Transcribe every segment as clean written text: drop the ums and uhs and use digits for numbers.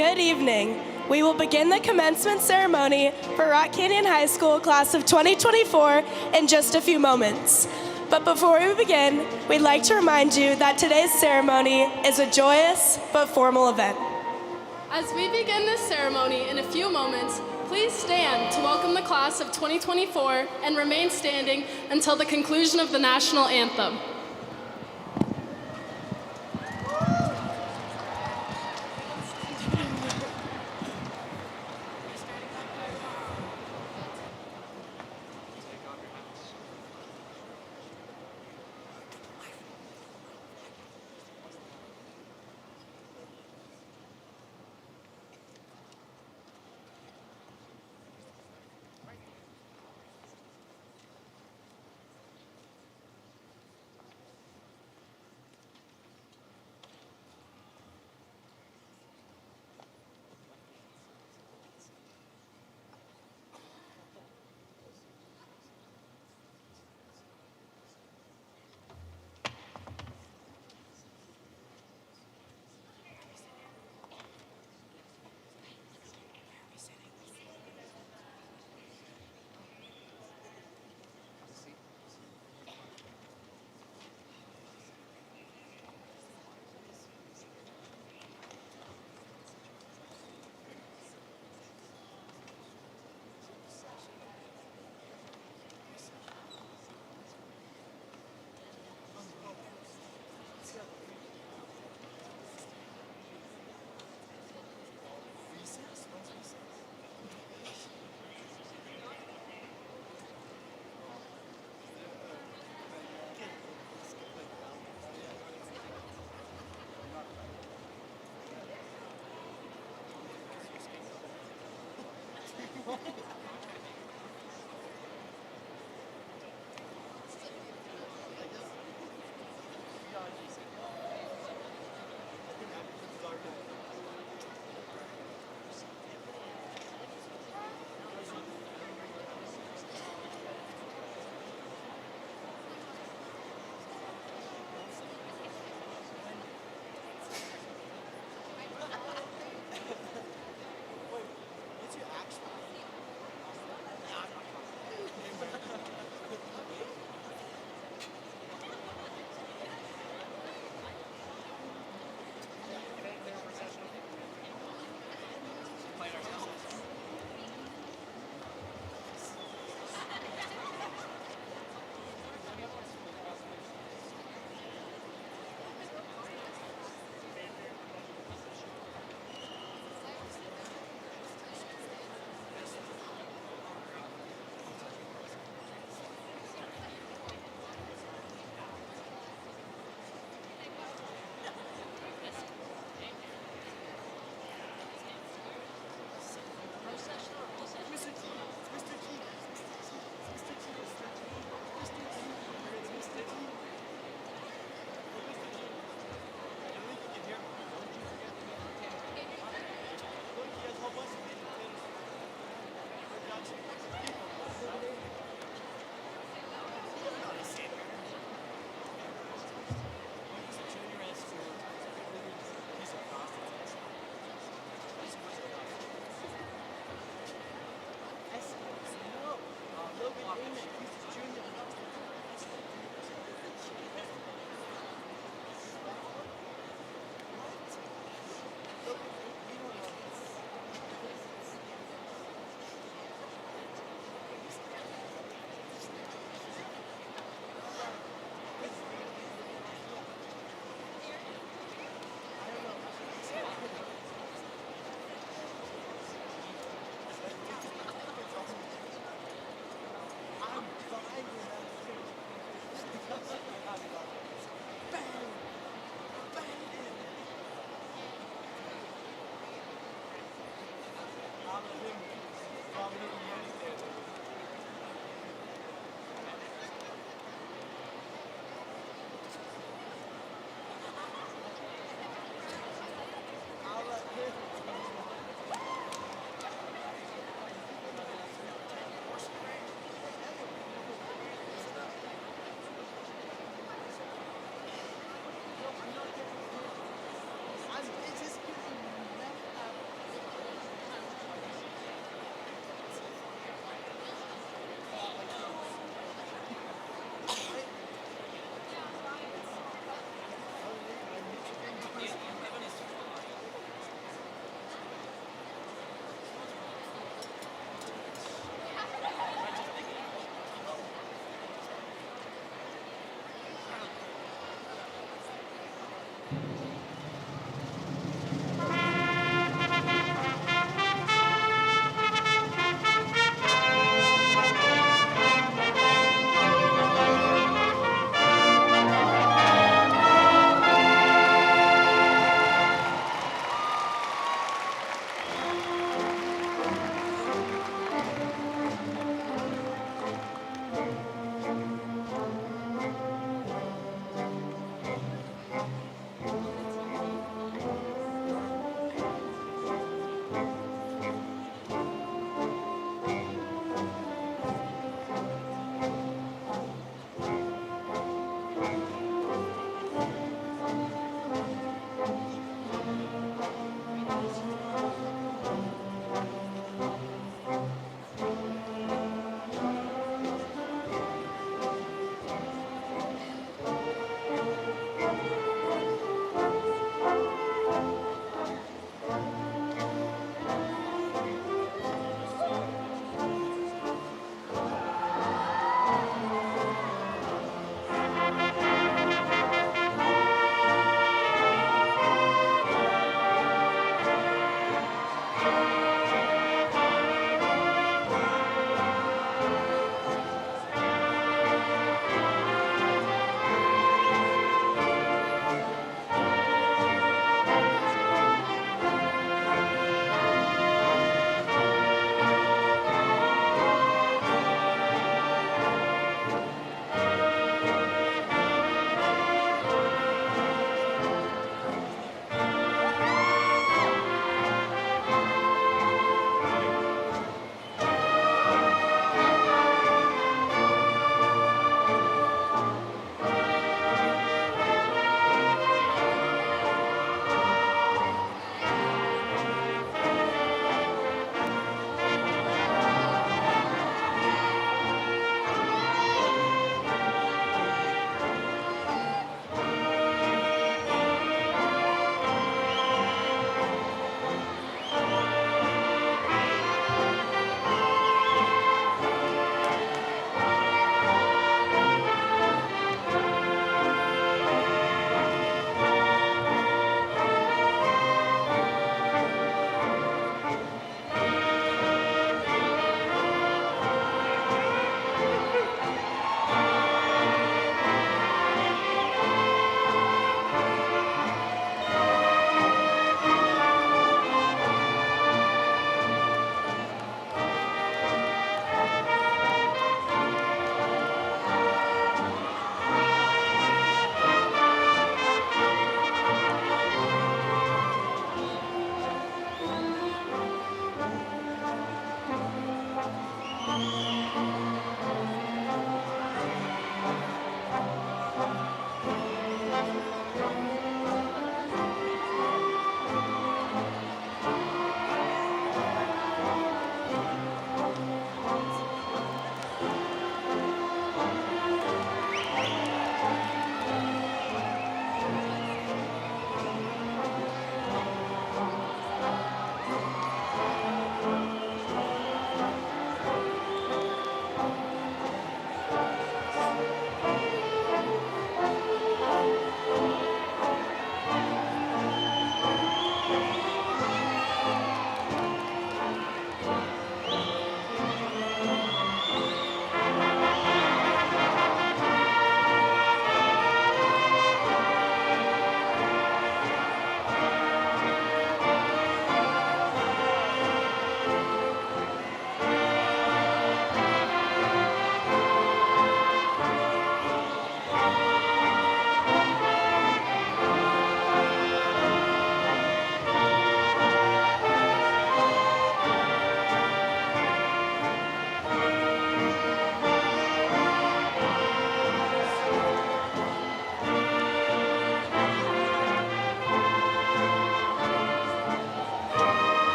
Good evening. We will begin the commencement ceremony for Rock Canyon High School class of 2024 in just a few moments. But before we begin, we'd like to remind you that today's ceremony is a joyous but formal event. As we begin this ceremony in a few moments, please stand to welcome the class of 2024 and remain standing until the conclusion of the national anthem.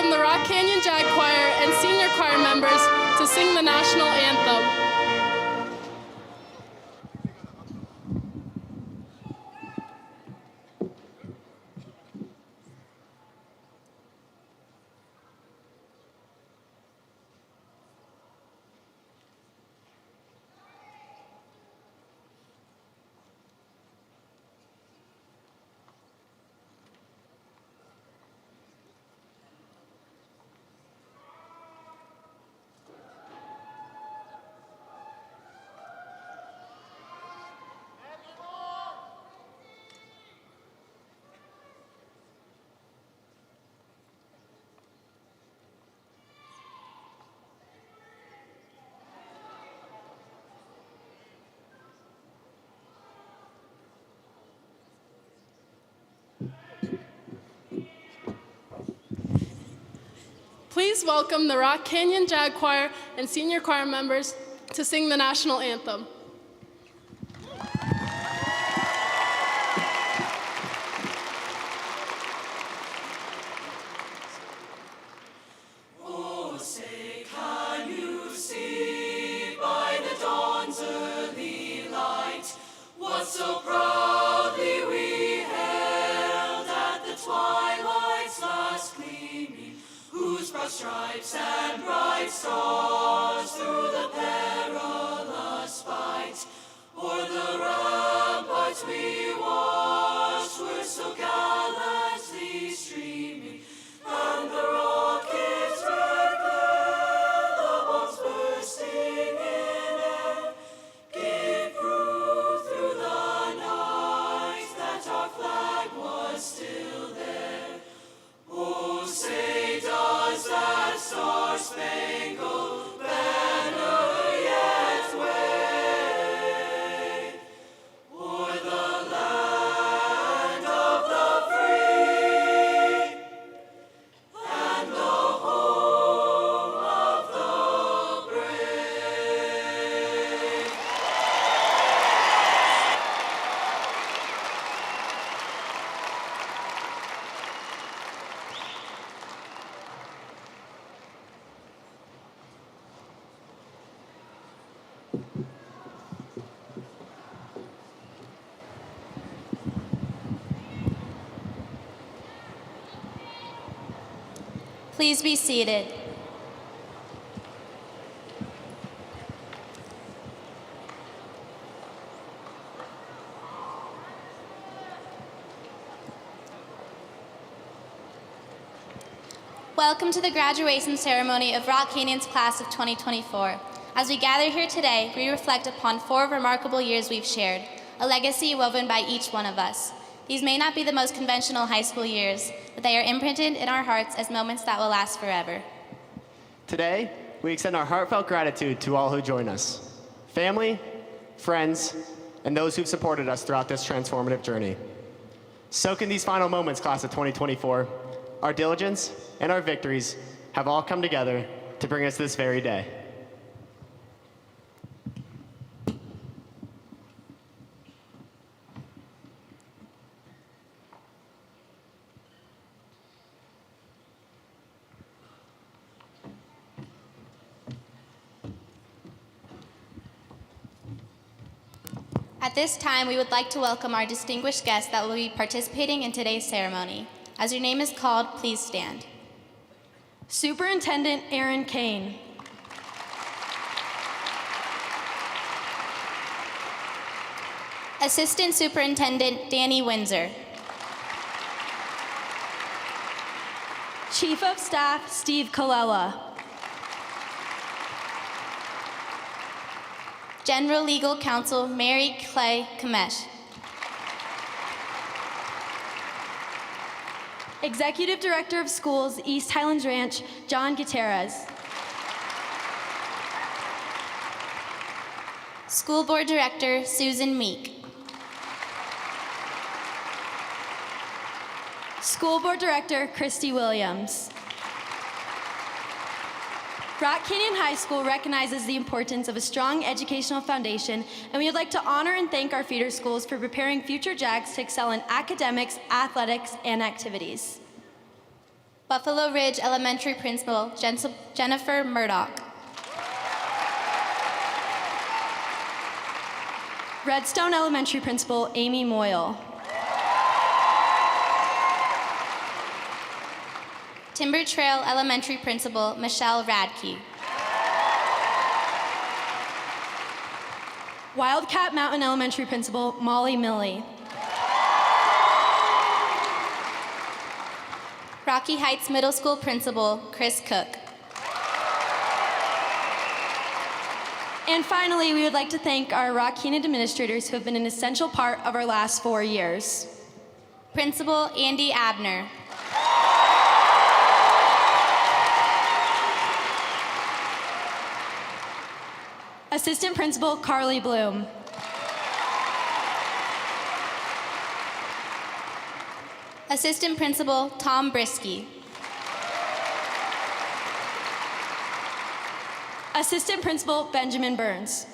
welcome the Rock Canyon Jag Choir and senior choir members to sing the national anthem. Please welcome the Rock Canyon Jag Choir and senior choir members to sing the national anthem. Oh, say, can you see by the dawn's early light what so proudly we hailed at the twilight's last gleaming, whose broad stripes and bright stars through the perilous fight o'er the ramparts we watched were so gallantly streaming, and the rockets' red glare, the bombs bursting in air, gave proof through the night that our flag was still there. Oh, say does that star-spangled banner yet wave o'er the land of the free and the home of the brave? Please be seated. Welcome to the graduation ceremony of Rock Canyon's class of 2024. As we gather here today, we reflect upon 4 remarkable years we've shared, a legacy woven by each one of us. These may not be the most conventional high school years, but they are imprinted in our hearts as moments that will last forever. Today, we extend our heartfelt gratitude to all who join us, family, friends, and those who've supported us throughout this transformative journey. Soak in these final moments, class of 2024. Our diligence and our victories have all come together to bring us this very day. At this time, we would like to welcome our distinguished guests that will be participating in today's ceremony. As your name is called, please stand. Superintendent Aaron Kane. Assistant Superintendent Danny Windsor. Chief of Staff Steve Colella. General Legal Counsel Mary Clay Kamesh. Executive Director of Schools East Highlands Ranch John Gutierrez. School Board Director Susan Meek. School Board Director Christy Williams. Rock Canyon High School recognizes the importance of a strong educational foundation, and we would like to honor and thank our feeder schools for preparing future JAGs to excel in academics, athletics, and activities. Buffalo Ridge Elementary Principal Jennifer Murdoch. Redstone Elementary Principal Amy Moyle. Timber Trail Elementary Principal Michelle Radke. Wildcat Mountain Elementary Principal Molly Milley. Rocky Heights Middle School Principal Chris Cook. And finally, we would like to thank our Rock Canyon administrators who have been an essential part of our last 4 years. Principal Andy Abner. Assistant Principal Carly Bloom. Assistant Principal Tom Brisky. Assistant Principal Benjamin Burns.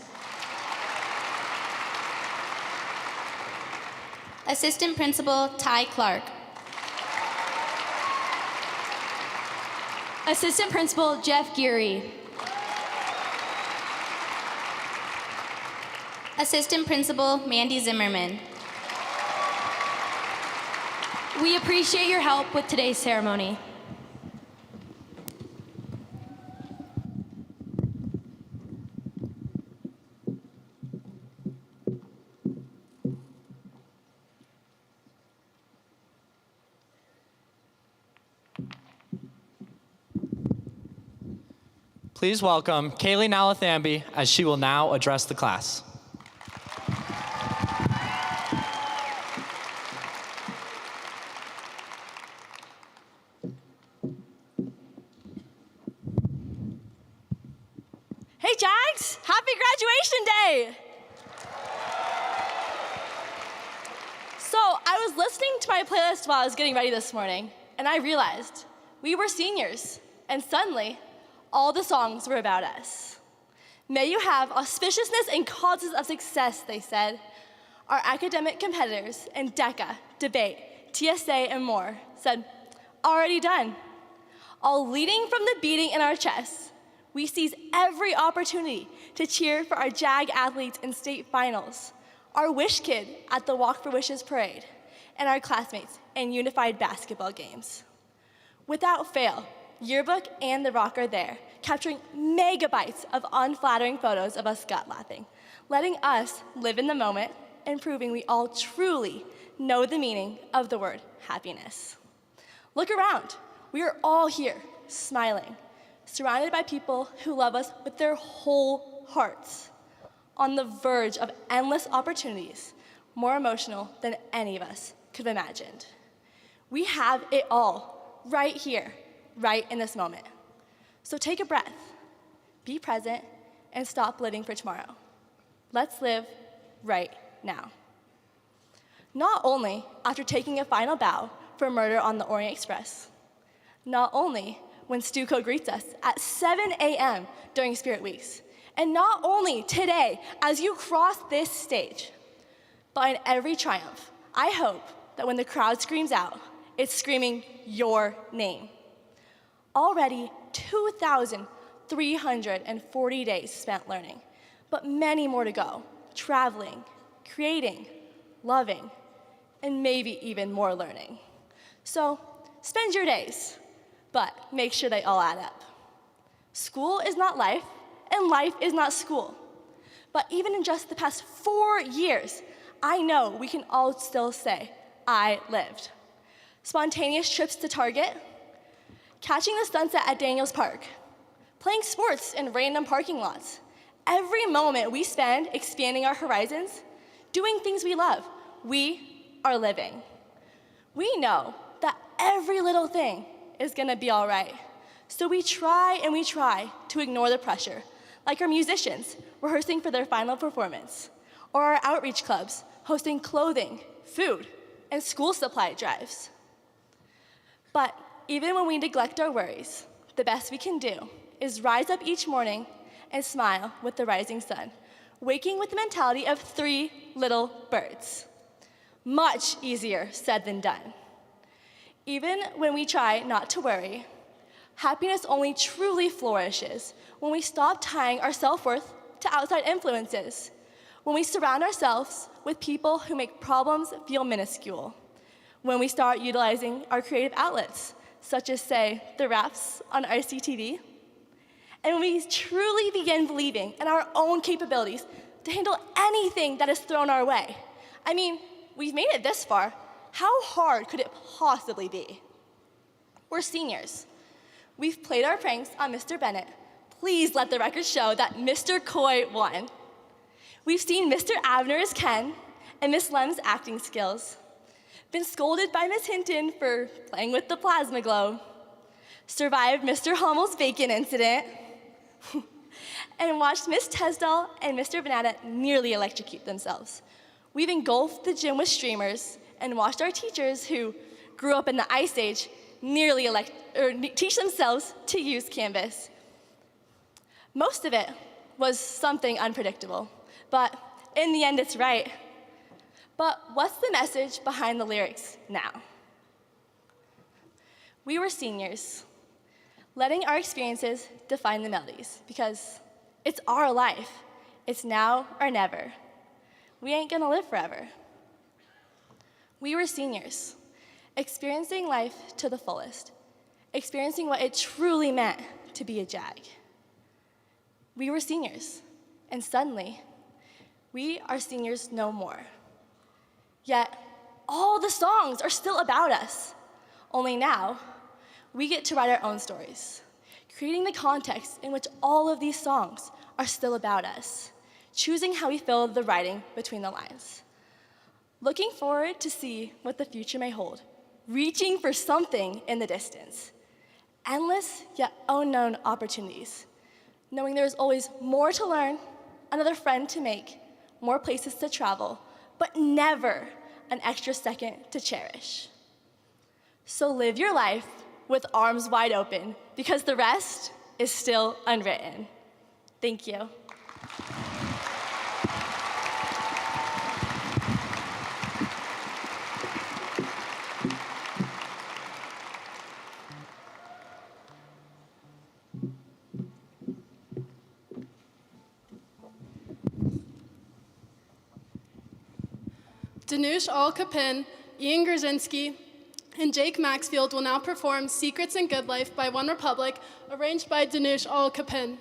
Assistant Principal Ty Clark. Assistant Principal Jeff Geary. Assistant Principal Mandy Zimmerman. We appreciate your help with today's ceremony. Please welcome Kaylee Nalathamby as she will now address the class. Hey, Jags! Happy graduation day! So, I was listening to my playlist while I was getting ready this morning, and I realized we were seniors, and suddenly, all the songs were about us. May you have auspiciousness and causes of success, they said. Our academic competitors in DECA, debate, TSA, and more said, already done. All leading from the beating in our chests, we seize every opportunity to cheer for our JAG athletes in state finals, our Wish Kid at the Walk for Wishes parade, and our classmates in unified basketball games. Without fail, Yearbook and The Rock are there, capturing megabytes of unflattering photos of us gut laughing, letting us live in the moment and proving we all truly know the meaning of the word happiness. Look around. We are all here, smiling, surrounded by people who love us with their whole hearts, on the verge of endless opportunities, more emotional than any of us could have imagined. We have it all right here, right in this moment. So take a breath, be present, and stop living for tomorrow. Let's live right now. Not only after taking a final bow for murder on the Orient Express, not only when Stuco greets us at 7 a.m. during Spirit Weeks, and not only today as you cross this stage, but in every triumph, I hope that when the crowd screams out, it's screaming your name. Already 2,340 days spent learning, but many more to go, traveling, creating, loving, and maybe even more learning. So spend your days, but make sure they all add up. School is not life, and life is not school. But even in just the past 4 years, I know we can all still say, I lived. Spontaneous trips to Target, catching the sunset at Daniels Park, playing sports in random parking lots. Every moment we spend expanding our horizons, doing things we love, we are living. We know that every little thing is gonna be all right. So we try to ignore the pressure, like our musicians rehearsing for their final performance, or our outreach clubs hosting clothing, food, and school supply drives. But even when we neglect our worries, the best we can do is rise up each morning and smile with the rising sun, waking with the mentality of 3 little birds. Much easier said than done. Even when we try not to worry, happiness only truly flourishes when we stop tying our self-worth to outside influences, when we surround ourselves with people who make problems feel minuscule, when we start utilizing our creative outlets, such as, say, the raps on ICTV, and when we truly begin believing in our own capabilities to handle anything that is thrown our way. I mean, we've made it this far. How hard could it possibly be? We're seniors. We've played our pranks on Mr. Bennett. Please let the record show that Mr. Coy won. We've seen Mr. Abner as Ken and Miss Lem's acting skills. Been scolded by Miss Hinton for playing with the plasma globe. Survived Mr. Hummel's bacon incident. And watched Miss Tesdall and Mr. Banana nearly electrocute themselves. We've engulfed the gym with streamers and watched our teachers who grew up in the Ice Age nearly teach themselves to use Canvas. Most of it was something unpredictable, but in the end, it's right. But what's the message behind the lyrics now? We were seniors, letting our experiences define the melodies, because it's our life. It's now or never. We ain't gonna live forever. We were seniors, experiencing life to the fullest, experiencing what it truly meant to be a JAG. We were seniors, and suddenly, we are seniors no more. Yet, all the songs are still about us. Only now, we get to write our own stories, creating the context in which all of these songs are still about us, choosing how we fill the writing between the lines. Looking forward to see what the future may hold, reaching for something in the distance. Endless yet unknown opportunities, knowing there's always more to learn, another friend to make, more places to travel, but never an extra second to cherish. So live your life with arms wide open, because the rest is still unwritten. Thank you. Danush Al-Kapin, Ian Grzinski, and Jake Maxfield will now perform Secrets in Good Life by One Republic, arranged by Danush Al-Kapin.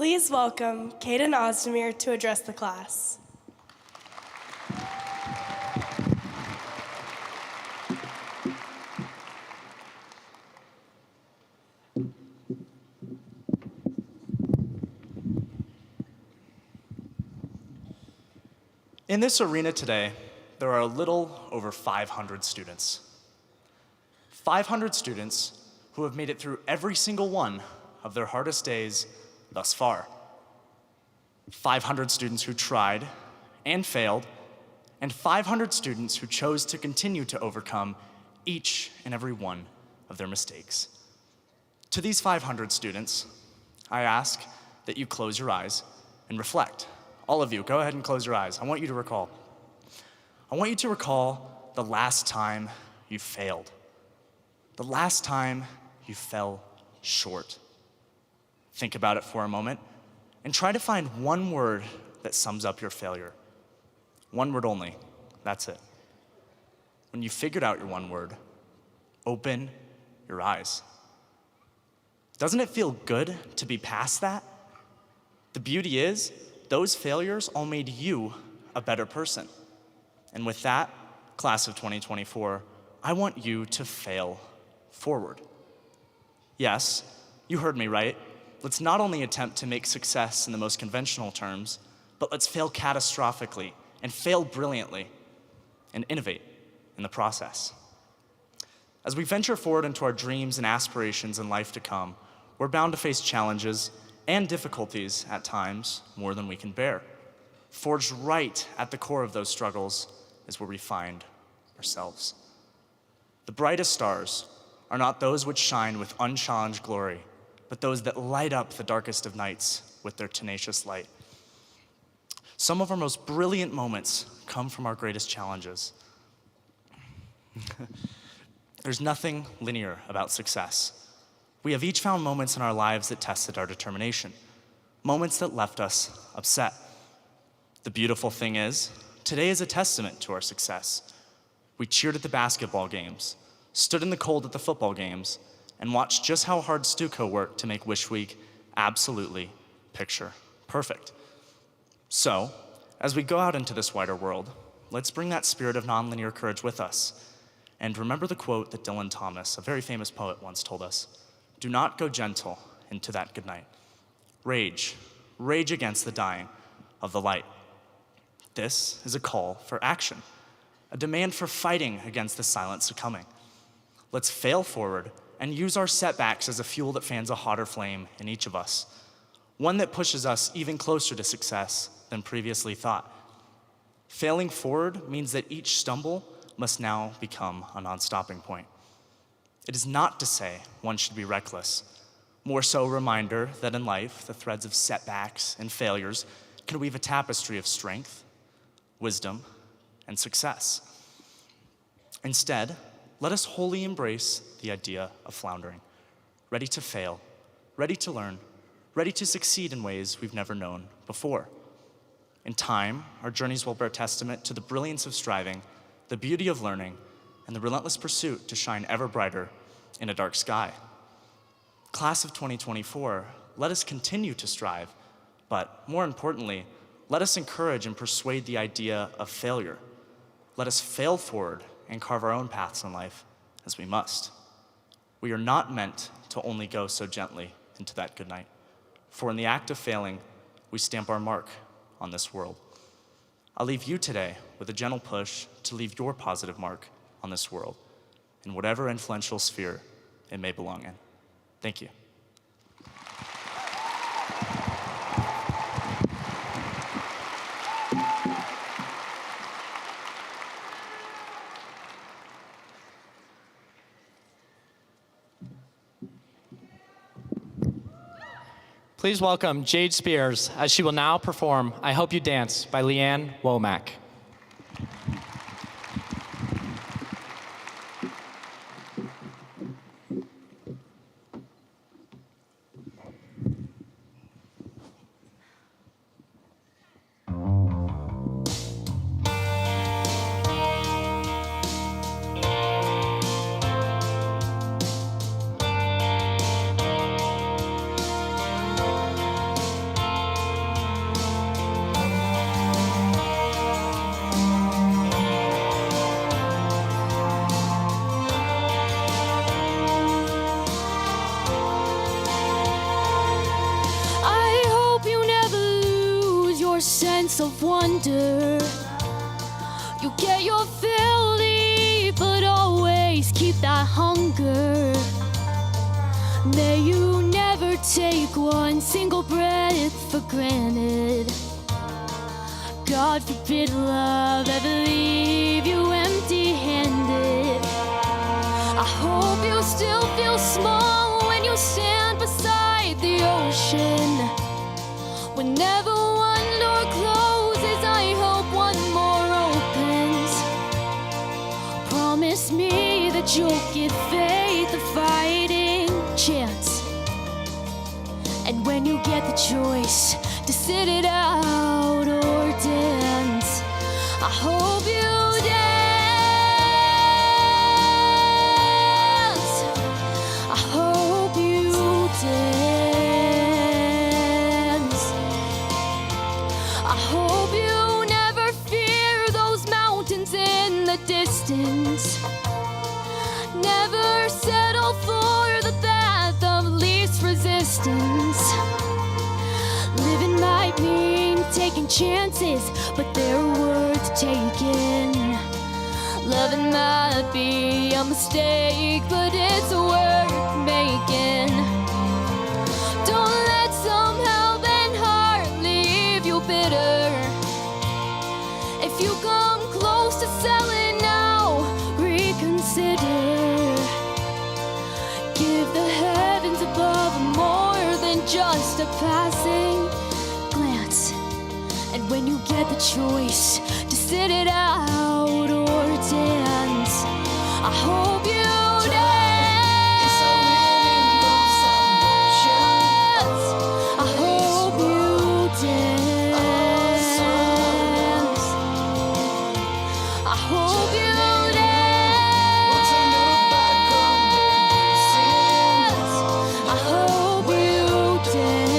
Please welcome Caden Ozdemir to address the class. In this arena today, there are a little over 500 students. 500 students who have made it through every single one of their hardest days thus far. 500 students who tried and failed, and 500 students who chose to continue to overcome each and every one of their mistakes. To these 500 students, I ask that you close your eyes and reflect. All of you, go ahead and close your eyes. I want you to recall. I want you to recall the last time you failed. The last time you fell short. Think about it for a moment and try to find one word that sums up your failure. One word only, that's it. When you figured out your one word, open your eyes. Doesn't it feel good to be past that? The beauty is, those failures all made you a better person. And with that, class of 2024, I want you to fail forward. Yes, you heard me right. Let's not only attempt to make success in the most conventional terms, but let's fail catastrophically and fail brilliantly and innovate in the process. As we venture forward into our dreams and aspirations in life to come, we're bound to face challenges and difficulties at times more than we can bear. Forged right at the core of those struggles is where we find ourselves. The brightest stars are not those which shine with unchallenged glory, but those that light up the darkest of nights with their tenacious light. Some of our most brilliant moments come from our greatest challenges. There's nothing linear about success. We have each found moments in our lives that tested our determination, moments that left us upset. The beautiful thing is, today is a testament to our success. We cheered at the basketball games, stood in the cold at the football games, and watched just how hard Stuco worked to make Wish Week absolutely picture perfect. So, as we go out into this wider world, let's bring that spirit of nonlinear courage with us. And remember the quote that Dylan Thomas, a very famous poet, once told us: "Do not go gentle into that good night. Rage, rage against the dying of the light." This is a call for action, a demand for fighting against the silent succumbing. Let's fail forward and use our setbacks as a fuel that fans a hotter flame in each of us, one that pushes us even closer to success than previously thought. Failing forward means that each stumble must now become a non-stopping point. It is not to say one should be reckless, more so a reminder that in life, the threads of setbacks and failures can weave a tapestry of strength, wisdom, and success. Instead, let us wholly embrace the idea of floundering, ready to fail, ready to learn, ready to succeed in ways we've never known before. In time, our journeys will bear testament to the brilliance of striving, the beauty of learning, and the relentless pursuit to shine ever brighter in a dark sky. Class of 2024, let us continue to strive, but more importantly, let us encourage and persuade the idea of failure. Let us fail forward and carve our own paths in life as we must. We are not meant to only go so gently into that good night, for in the act of failing, we stamp our mark on this world. I'll leave you today with a gentle push to leave your positive mark on this world, in whatever influential sphere it may belong in. Thank you. Please welcome Jade Spears as she will now perform I Hope You Dance by Leanne Womack. sense of wonder. You get your fill, but always keep that hunger. May you never take one single breath for granted. God forbid love ever leave you empty-handed. I hope you still feel small when you stand beside the ocean. Whenever one door closes, I hope one more opens. Promise me that you'll give faith a fighting chance. And when you get the choice to sit it out or dance, I hope you dance. I hope you dance. I hope you never fear those mountains in the distance. Never settle for the path of least resistance. Living might mean taking chances, but they're worth taking. Loving might be a mistake, but it's worth making. Don't let some help and heart leave you bitter. If you come close to selling now, reconsider. Give the heavens above more than just a passing glance. And when you get the choice to sit it out or dance, I hope you dance. I hope you dance. I hope you dance. I hope you dance.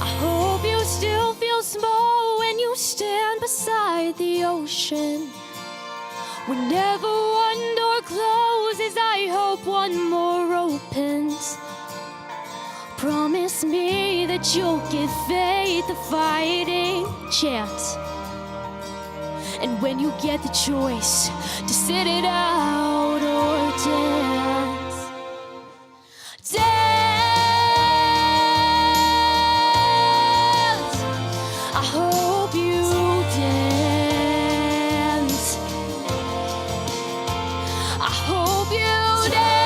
I hope you still feel small when you stand beside the ocean. Whenever one door closes, I hope one more opens. Promise me that you'll give faith a fighting chance. And when you get the choice to sit it out or dance, dance. I hope you dance. I hope you dance.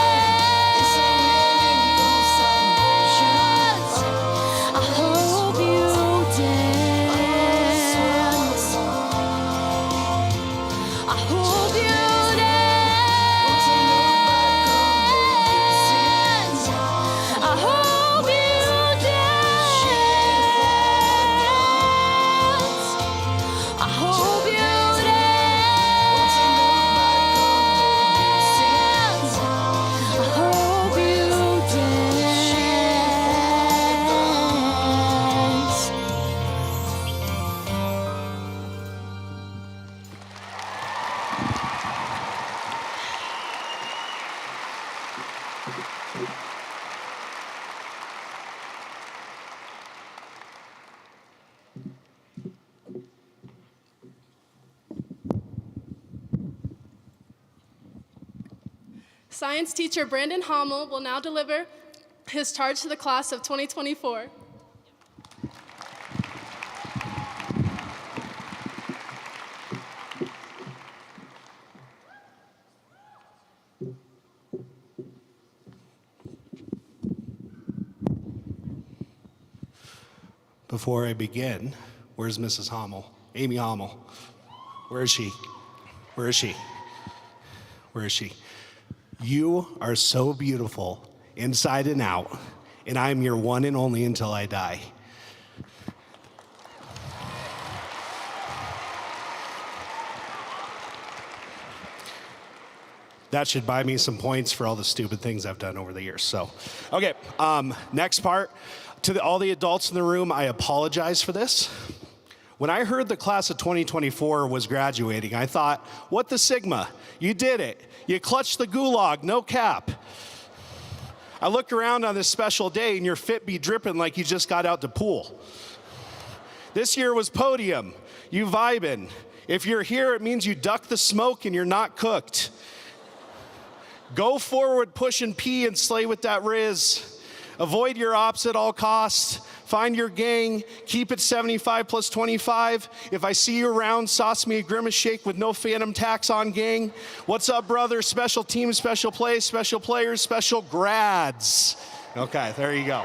I hope you dance. I hope you dance. I hope you dance. I hope you dance. I hope you dance. Science teacher Brandon Hommel will now deliver his charge to the class of 2024. Before I begin, where's Mrs. Hommel? Amy Hommel. Where is she? Where is she? Where is she? You are so beautiful, inside and out, and I am your one and only until I die. That should buy me some points for all the stupid things I've done over the years. So, okay, next part. To all the adults in the room, I apologize for this. When I heard the class of 2024 was graduating, I thought, what the Sigma? You did it. You clutched the gulag, no cap. I look around on this special day and your fit be dripping like you just got out the pool. This year was podium. You vibing. If you're here, it means you duck the smoke and you're not cooked. Go forward, push and pee and slay with that Riz. Avoid your ops at all costs. Find your gang. Keep it 75 plus 25. If I see you around, sauce me a grimace shake with no phantom tax on, gang. What's up, brother? Special teams, special plays, special players, special grads. Okay, there you go.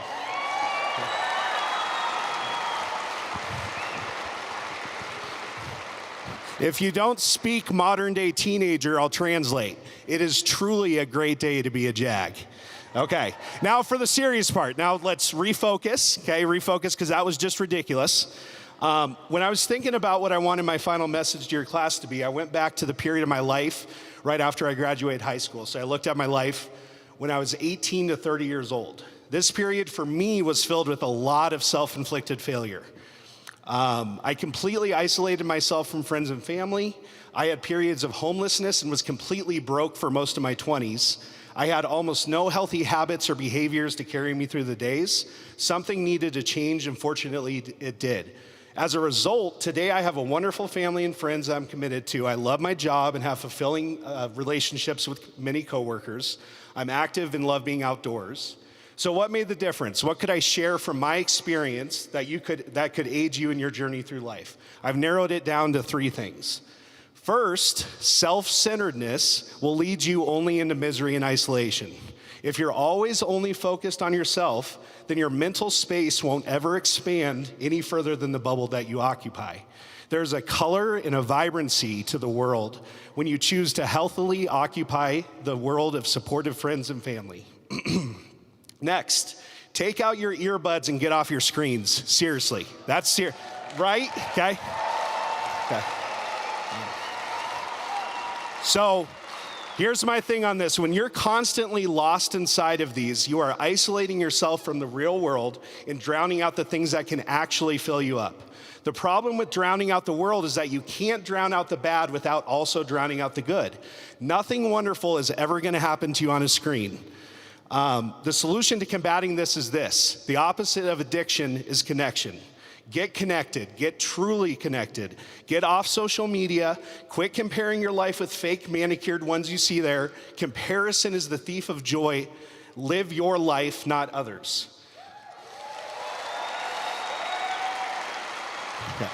If you don't speak modern day teenager, I'll translate. It is truly a great day to be a Jag. Okay, now for the serious part. Now let's refocus, okay? Refocus, because that was just ridiculous. When I was thinking about what I wanted my final message to your class to be, I went back to the period of my life right after I graduated high school. So I looked at my life when I was 18 to 30 years old. This period for me was filled with a lot of self-inflicted failure. I completely isolated myself from friends and family. I had periods of homelessness and was completely broke for most of my 20s. I had almost no healthy habits or behaviors to carry me through the days. Something needed to change, and fortunately it did. As a result, today I have a wonderful family and friends I'm committed to. I love my job and have fulfilling relationships with many coworkers. I'm active and love being outdoors. So what made the difference? What could I share from my experience that could aid you in your journey through life? I've narrowed it down to 3 things. First, self-centeredness will lead you only into misery and isolation. If you're always only focused on yourself, then your mental space won't ever expand any further than the bubble that you occupy. There's a color and a vibrancy to the world when you choose to healthily occupy the world of supportive friends and family. Next, take out your earbuds and get off your screens. Seriously, that's serious, right? Okay. So here's my thing on this. When you're constantly lost inside of these, you are isolating yourself from the real world and drowning out the things that can actually fill you up. The problem with drowning out the world is that you can't drown out the bad without also drowning out the good. Nothing wonderful is ever going to happen to you on a screen. The solution to combating this is this. The opposite of addiction is connection. Get connected. Get truly connected. Get off social media. Quit comparing your life with fake manicured ones you see there. Comparison is the thief of joy. Live your life, not others. Yeah.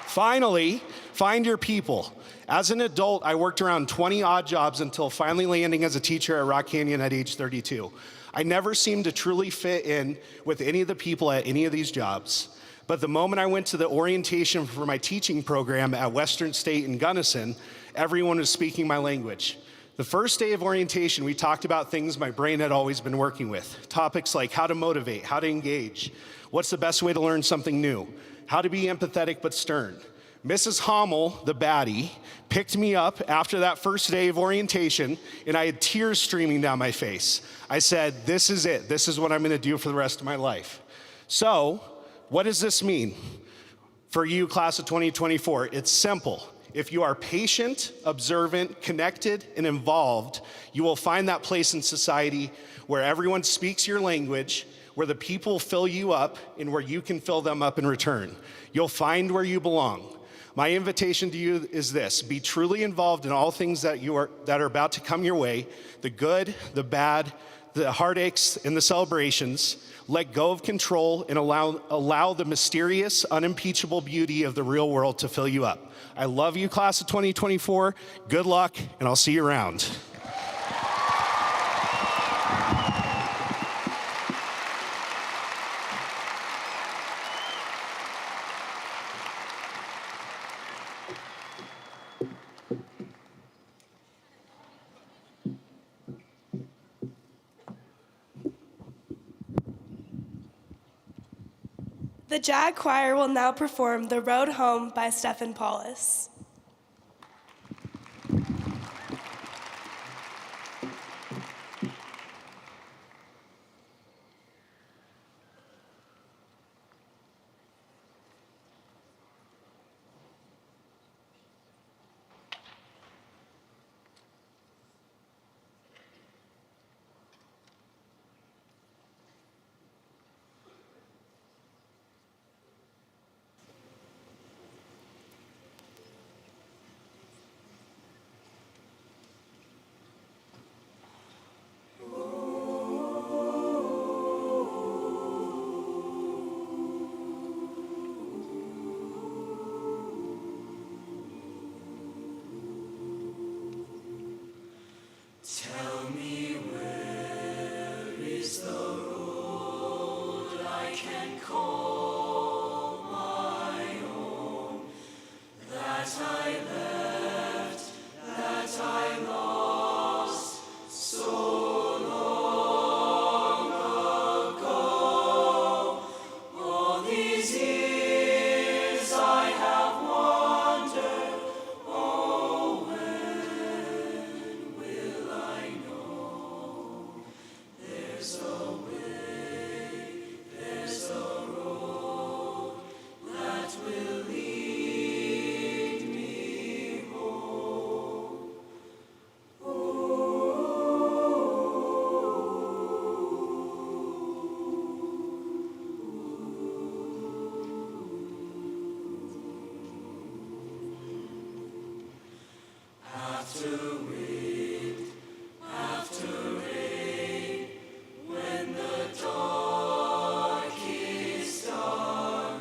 Finally, find your people. As an adult, I worked around 20 odd jobs until finally landing as a teacher at Rock Canyon at age 32. I never seemed to truly fit in with any of the people at any of these jobs. But the moment I went to the orientation for my teaching program at Western State in Gunnison, everyone was speaking my language. The first day of orientation, we talked about things my brain had always been working with. Topics like how to motivate, how to engage, what's the best way to learn something new, how to be empathetic but stern. Mrs. Hommel, the baddie, picked me up after that first day of orientation, and I had tears streaming down my face. I said, this is it. This is what I'm going to do for the rest of my life. So, what does this mean for you, class of 2024? It's simple. If you are patient, observant, connected, and involved, you will find that place in society where everyone speaks your language, where the people fill you up, and where you can fill them up in return. You'll find where you belong. My invitation to you is this: be truly involved in all things that are about to come your way, the good, the bad, the heartaches, and the celebrations. Let go of control and allow the mysterious, unimpeachable beauty of the real world to fill you up. I love you, class of 2024. Good luck, and I'll see you around. The JAG Choir will now perform The Road Home by Stephen Paulus. call my own, that I left, that I lost so long ago. All these years I have wandered, oh, when will I know? There's a way, there's a road that will lead me home. After wind, after rain, when the dark is done,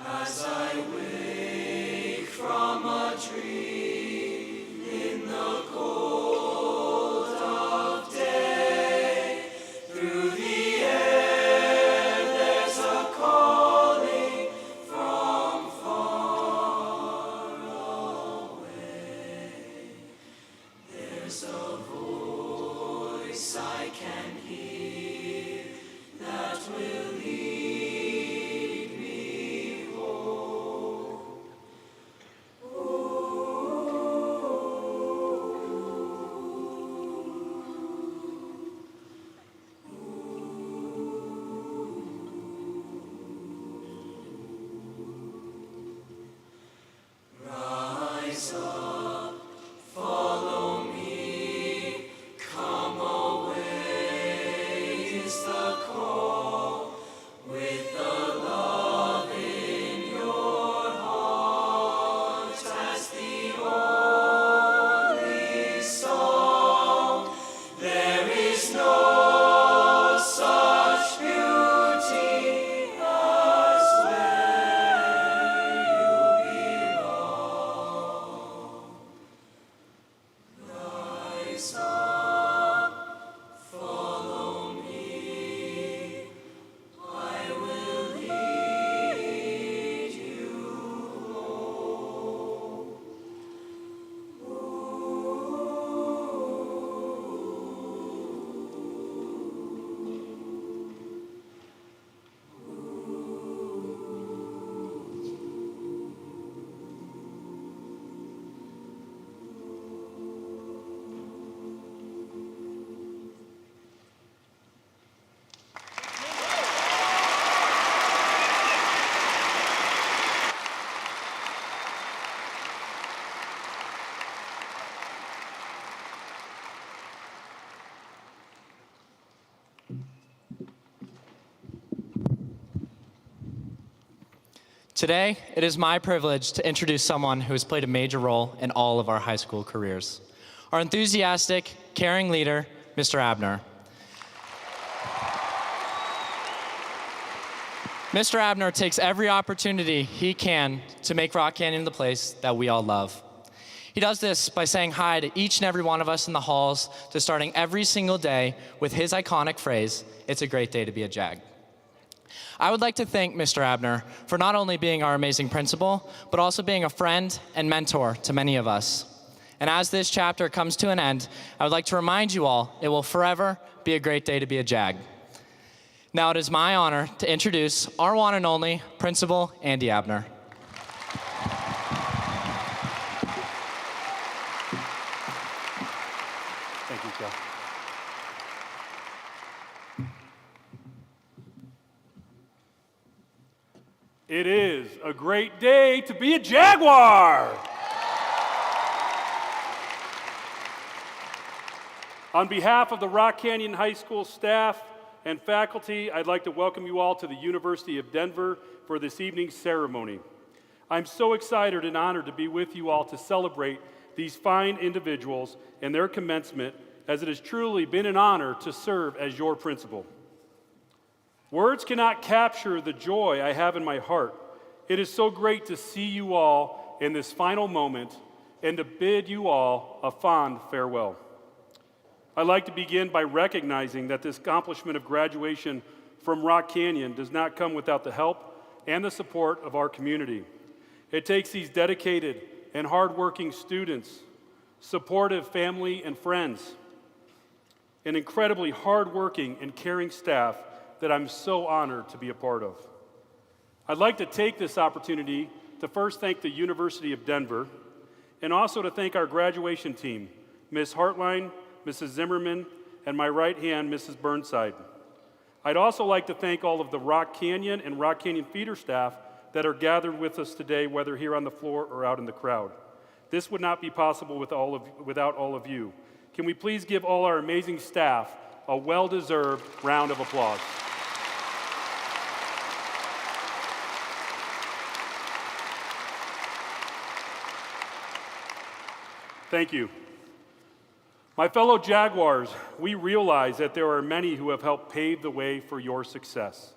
as I wake from a dream in the cold of day, through the air there's a calling from far away. There's a voice I can hear that will lead me home. Rise up, follow me, come away is the call, with the love in your heart as the only song. There is no such beauty as where you belong. Rise up, follow me, I will lead you home. Today, it is my privilege to introduce someone who has played a major role in all of our high school careers. Our enthusiastic, caring leader, Mr. Abner. Mr. Abner takes every opportunity he can to make Rock Canyon the place that we all love. He does this by saying hi to each and every one of us in the halls, to starting every single day with his iconic phrase, "It's a great day to be a Jag." I would like to thank Mr. Abner for not only being our amazing principal, but also being a friend and mentor to many of us. And as this chapter comes to an end, I would like to remind you all, it will forever be a great day to be a Jag. Now it is my honor to introduce our one and only Principal Andy Abner. Thank you, Joe. It is a great day to be a Jaguar! On behalf of the Rock Canyon High School staff and faculty, I'd like to welcome you all to the University of Denver for this evening's ceremony. I'm so excited and honored to be with you all to celebrate these fine individuals and their commencement, as it has truly been an honor to serve as your principal. Words cannot capture the joy I have in my heart. It is so great to see you all in this final moment and to bid you all a fond farewell. I'd like to begin by recognizing that this accomplishment of graduation from Rock Canyon does not come without the help and the support of our community. It takes these dedicated and hardworking students, supportive family and friends, an incredibly hardworking and caring staff that I'm so honored to be a part of. I'd like to take this opportunity to first thank the University of Denver and also to thank our graduation team, Ms. Hartline, Mrs. Zimmerman, and my right hand, Mrs. Burnside. I'd also like to thank all of the Rock Canyon and Rock Canyon feeder staff that are gathered with us today, whether here on the floor or out in the crowd. This would not be possible without all of you. Can we please give all our amazing staff a well-deserved round of applause? Thank you. My fellow Jaguars, we realize that there are many who have helped pave the way for your success.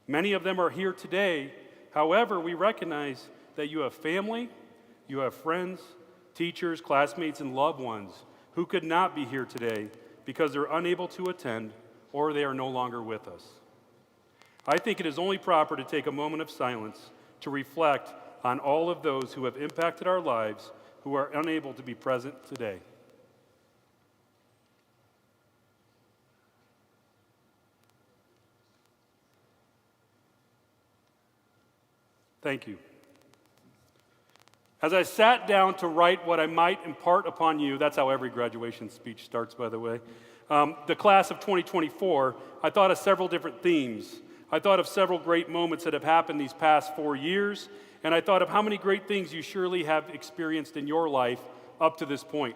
Many of them are here today. However, we recognize that you have family, you have friends, teachers, classmates, and loved ones who could not be here today because they're unable to attend or they are no longer with us. I think it is only proper to take a moment of silence to reflect on all of those who have impacted our lives who are unable to be present today. Thank you. As I sat down to write what I might impart upon you, that's how every graduation speech starts, by the way, the class of 2024, I thought of several different themes. I thought of several great moments that have happened these past 4 years, and I thought of how many great things you surely have experienced in your life up to this point.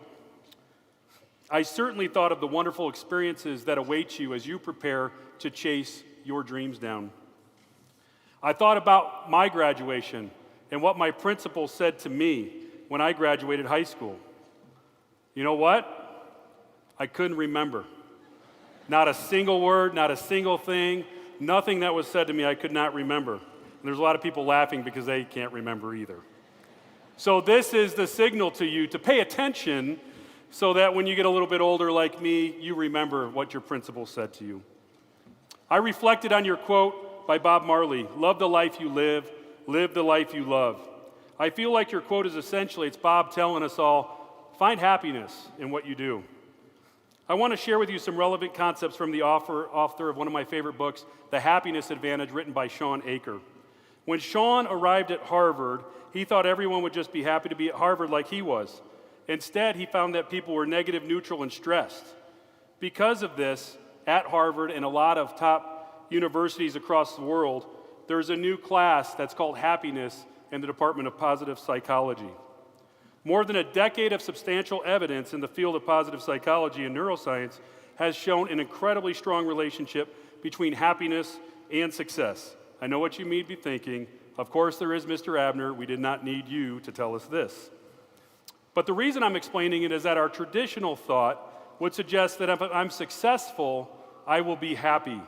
I certainly thought of the wonderful experiences that await you as you prepare to chase your dreams down. I thought about my graduation and what my principal said to me when I graduated high school. You know what? I couldn't remember. Not a single word, not a single thing, nothing that was said to me I could not remember. And there's a lot of people laughing because they can't remember either. So this is the signal to you to pay attention so that when you get a little bit older like me, you remember what your principal said to you. I reflected on your quote by Bob Marley, "Love the life you live the life you love." I feel like your quote is essentially, it's Bob telling us all, find happiness in what you do. I want to share with you some relevant concepts from the author of one of my favorite books, The Happiness Advantage, written by Sean Aker. When Sean arrived at Harvard, he thought everyone would just be happy to be at Harvard like he was. Instead, he found that people were negative, neutral, and stressed. Because of this, at Harvard and a lot of top universities across the world, there's a new class that's called Happiness in the Department of Positive Psychology. More than a decade of substantial evidence in the field of positive psychology and neuroscience has shown an incredibly strong relationship between happiness and success. I know what you may be thinking. Of course there is, Mr. Abner. We did not need you to tell us this. But the reason I'm explaining it is that our traditional thought would suggest that if I'm successful, I will be happy.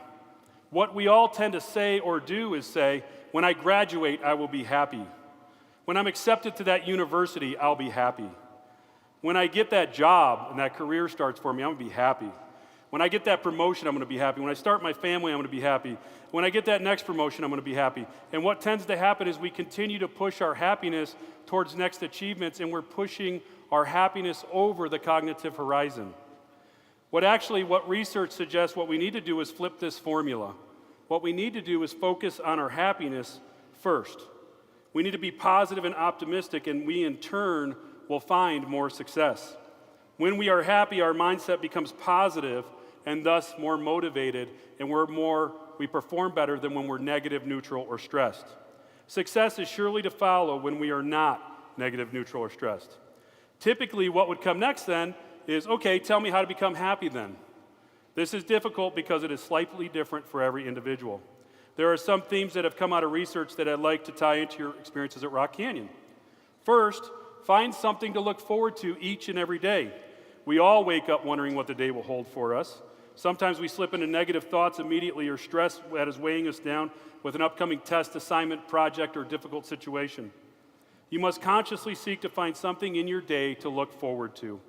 What we all tend to say or do is say, when I graduate, I will be happy. When I'm accepted to that university, I'll be happy. When I get that job and that career starts for me, I'm going to be happy. When I get that promotion, I'm going to be happy. When I start my family, I'm going to be happy. When I get that next promotion, I'm going to be happy. And what tends to happen is we continue to push our happiness towards next achievements, and we're pushing our happiness over the cognitive horizon. What research suggests what we need to do is flip this formula. What we need to do is focus on our happiness first. We need to be positive and optimistic, and we in turn will find more success. When we are happy, our mindset becomes positive and thus more motivated, and we perform better than when we're negative, neutral, or stressed. Success is surely to follow when we are not negative, neutral, or stressed. Typically, what would come next then is, okay, tell me how to become happy then. This is difficult because it is slightly different for every individual. There are some themes that have come out of research that I'd like to tie into your experiences at Rock Canyon. First, find something to look forward to each and every day. We all wake up wondering what the day will hold for us. Sometimes we slip into negative thoughts immediately or stress that is weighing us down with an upcoming test, assignment, project, or difficult situation. You must consciously seek to find something in your day to look forward to.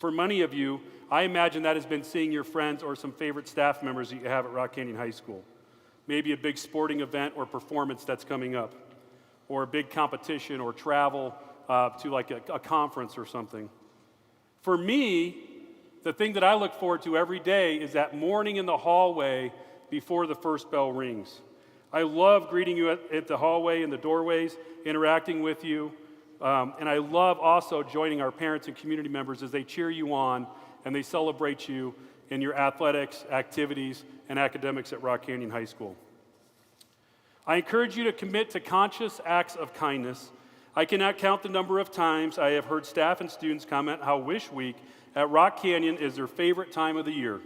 For many of you, I imagine that has been seeing your friends or some favorite staff members that you have at Rock Canyon High School. Maybe a big sporting event or performance that's coming up, or a big competition or travel to like a conference or something. For me, the thing that I look forward to every day is that morning in the hallway before the first bell rings. I love greeting you at the hallway, in the doorways, interacting with you. And I love also joining our parents and community members as they cheer you on and they celebrate you in your athletics, activities, and academics at Rock Canyon High School. I encourage you to commit to conscious acts of kindness. I cannot count the number of times I have heard staff and students comment how Wish Week at Rock Canyon is their favorite time of the year.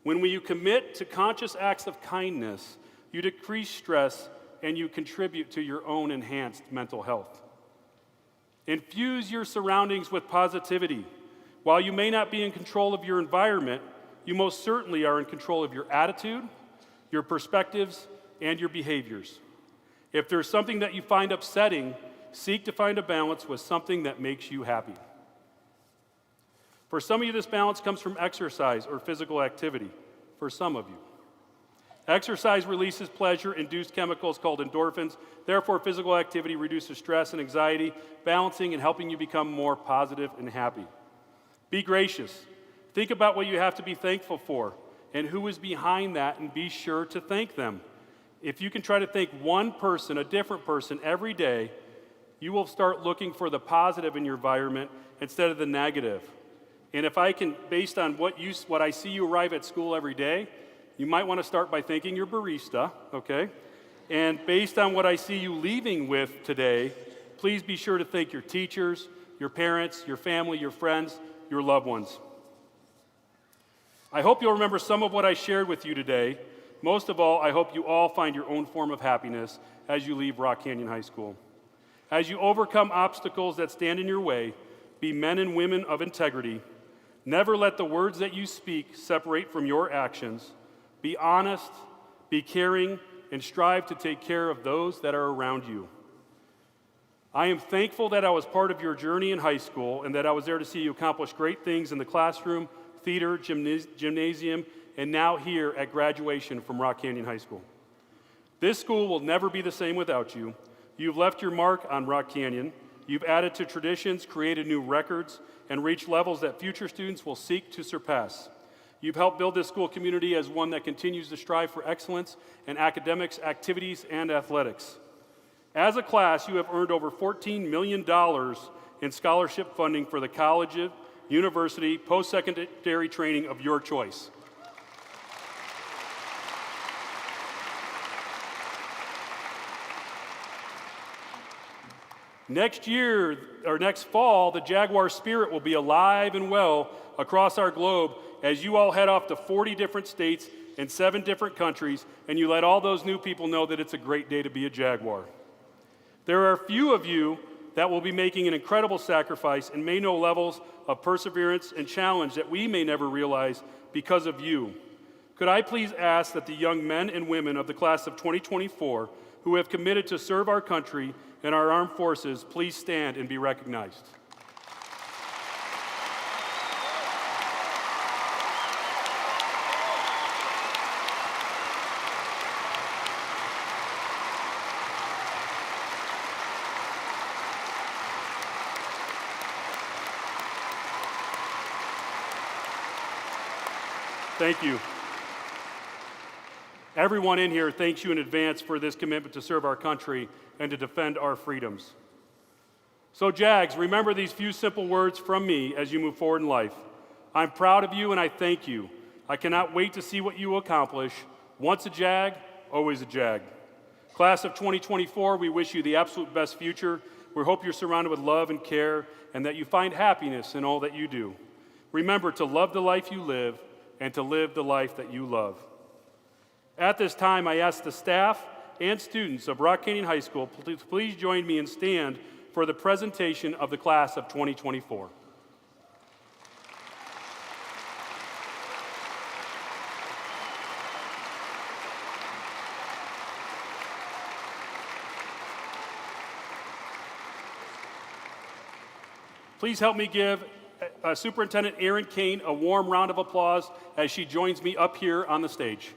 When you commit to conscious acts of kindness, you decrease stress and you contribute to your own enhanced mental health. Infuse your surroundings with positivity. While you may not be in control of your environment, you most certainly are in control of your attitude, your perspectives, and your behaviors. If there's something that you find upsetting, seek to find a balance with something that makes you happy. For some of you, this balance comes from exercise or physical activity. For some of you, exercise releases pleasure-induced chemicals called endorphins. Therefore, physical activity reduces stress and anxiety, balancing and helping you become more positive and happy. Be gracious. Think about what you have to be thankful for and who is behind that, and be sure to thank them. If you can try to thank one person, a different person, every day, you will start looking for the positive in your environment instead of the negative. And if I can, based on what I see you arrive at school every day, you might want to start by thanking your barista, okay? And based on what I see you leaving with today, please be sure to thank your teachers, your parents, your family, your friends, your loved ones. I hope you'll remember some of what I shared with you today. Most of all, I hope you all find your own form of happiness as you leave Rock Canyon High School. As you overcome obstacles that stand in your way, be men and women of integrity. Never let the words that you speak separate from your actions. Be honest, be caring, and strive to take care of those that are around you. I am thankful that I was part of your journey in high school and that I was there to see you accomplish great things in the classroom, theater, gymnasium, and now here at graduation from Rock Canyon High School. This school will never be the same without you. You've left your mark on Rock Canyon. You've added to traditions, created new records, and reached levels that future students will seek to surpass. You've helped build this school community as one that continues to strive for excellence in academics, activities, and athletics. As a class, you have earned over $14 million in scholarship funding for the college, university, post-secondary training of your choice. Next year, or next fall, the Jaguar spirit will be alive and well across our globe as you all head off to 40 different states and 7 different countries, and you let all those new people know that it's a great day to be a Jaguar. There are a few of you that will be making an incredible sacrifice and may know levels of perseverance and challenge that we may never realize because of you. Could I please ask that the young men and women of the class of 2024 who have committed to serve our country and our armed forces please stand and be recognized. Thank you. Everyone in here thanks you in advance for this commitment to serve our country and to defend our freedoms. So, Jags, remember these few simple words from me as you move forward in life. I'm proud of you and I thank you. I cannot wait to see what you accomplish. Once a Jag, always a Jag. Class of 2024, we wish you the absolute best future. We hope you're surrounded with love and care and that you find happiness in all that you do. Remember to love the life you live and to live the life that you love. At this time, I ask the staff and students of Rock Canyon High School, please join me and stand for the presentation of the class of 2024. Please help me give Superintendent Erin Kane a warm round of applause as she joins me up here on the stage.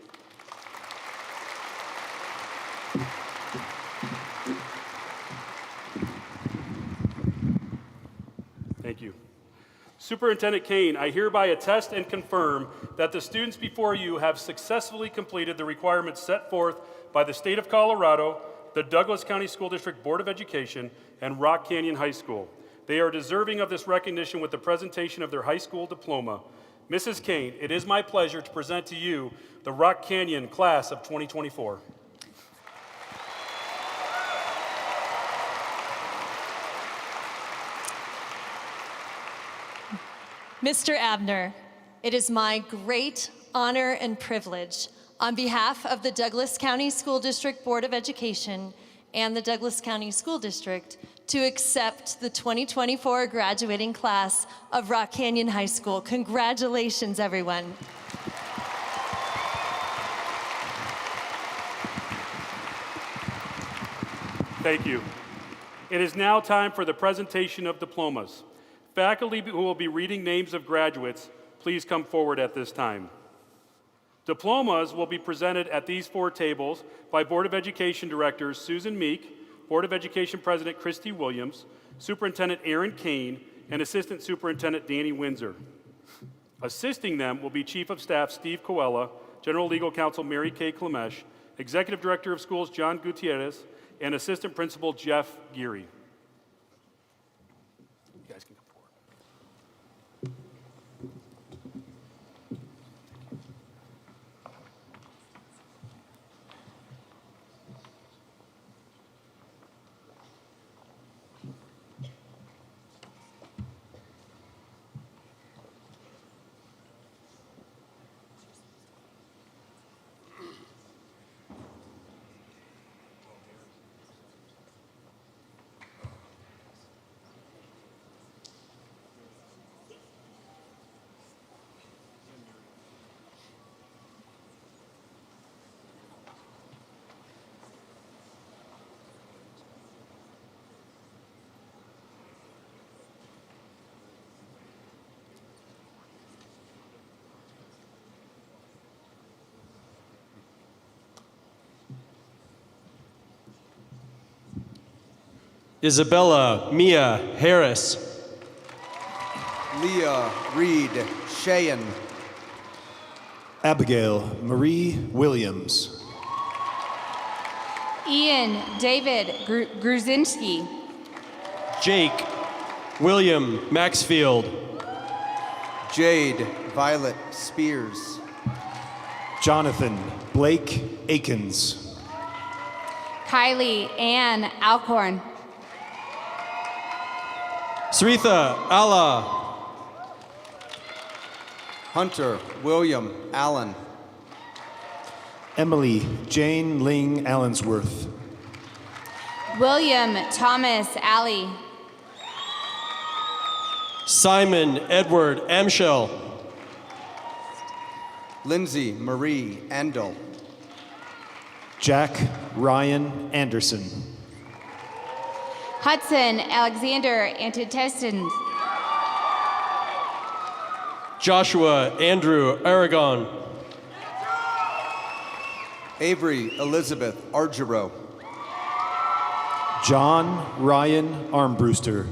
Thank you. Superintendent Kane, I hereby attest and confirm that the students before you have successfully completed the requirements set forth by the State of Colorado, the Douglas County School District Board of Education, and Rock Canyon High School. They are deserving of this recognition with the presentation of their high school diploma. Mrs. Kane, it is my pleasure to present to you the Rock Canyon Class of 2024. Mr. Abner, it is my great honor and privilege on behalf of the Douglas County School District Board of Education and the Douglas County School District to accept the 2024 graduating class of Rock Canyon High School. Congratulations, everyone. Thank you. It is now time for the presentation of diplomas. Faculty who will be reading names of graduates, please come forward at this time. Diplomas will be presented at these four tables by Board of Education Directors Susan Meek, Board of Education President Christy Williams, Superintendent Erin Kane, and Assistant Superintendent Danny Windsor. Assisting them will be Chief of Staff Steve Coella, General Legal Counsel Mary Kay Klemesh, Executive Director of Schools John Gutierrez, and Assistant Principal Jeff Geary. You guys can come forward. Isabella Mia Harris. Leah Reed Sheehan. Abigail Marie Williams. Ian David Gruzinski. Jake William Maxfield. Jade Violet Spears. Jonathan Blake Akins. Kylie Ann Alcorn. Sritha Allah. Hunter William Allen. Emily Jane Ling Allensworth. William Thomas Alley. Simon Edward Amschel. Lindsay Marie Andel. Jack Ryan Anderson. Hudson Alexander Antitestin. Joshua Andrew Aragon. Avery Elizabeth Argero. John Ryan Armbruster.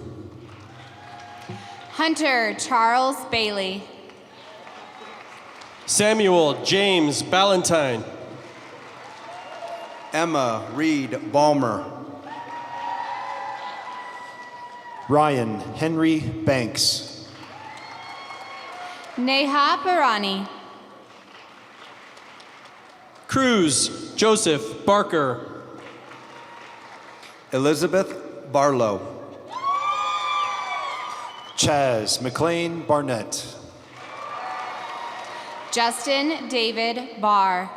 Hunter Charles Bailey. Samuel James Ballantyne. Emma Reed Balmer. Ryan Henry Banks. Neha Barani. Cruz Joseph Barker. Elizabeth Barlow. Chaz McLean Barnett. Justin David Barr.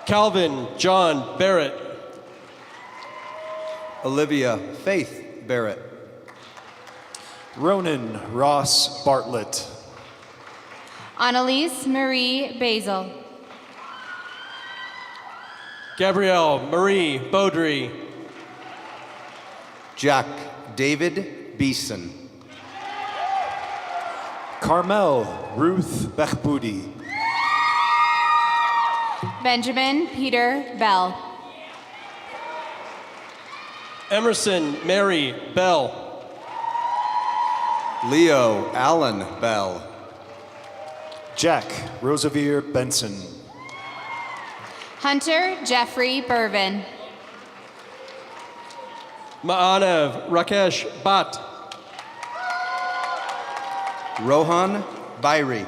Calvin John Barrett. Olivia Faith Barrett. Ronan Ross Bartlett. Annalise Marie Basil. Gabrielle Marie Beaudry. Jack David Beeson. Carmel Ruth Bechbudi. Benjamin Peter Bell. Emerson Mary Bell. Leo Allen Bell. Jack Rosevere Benson. Hunter Jeffrey Burvin. Maanav Rakesh Bhatt. Rohan Bairi.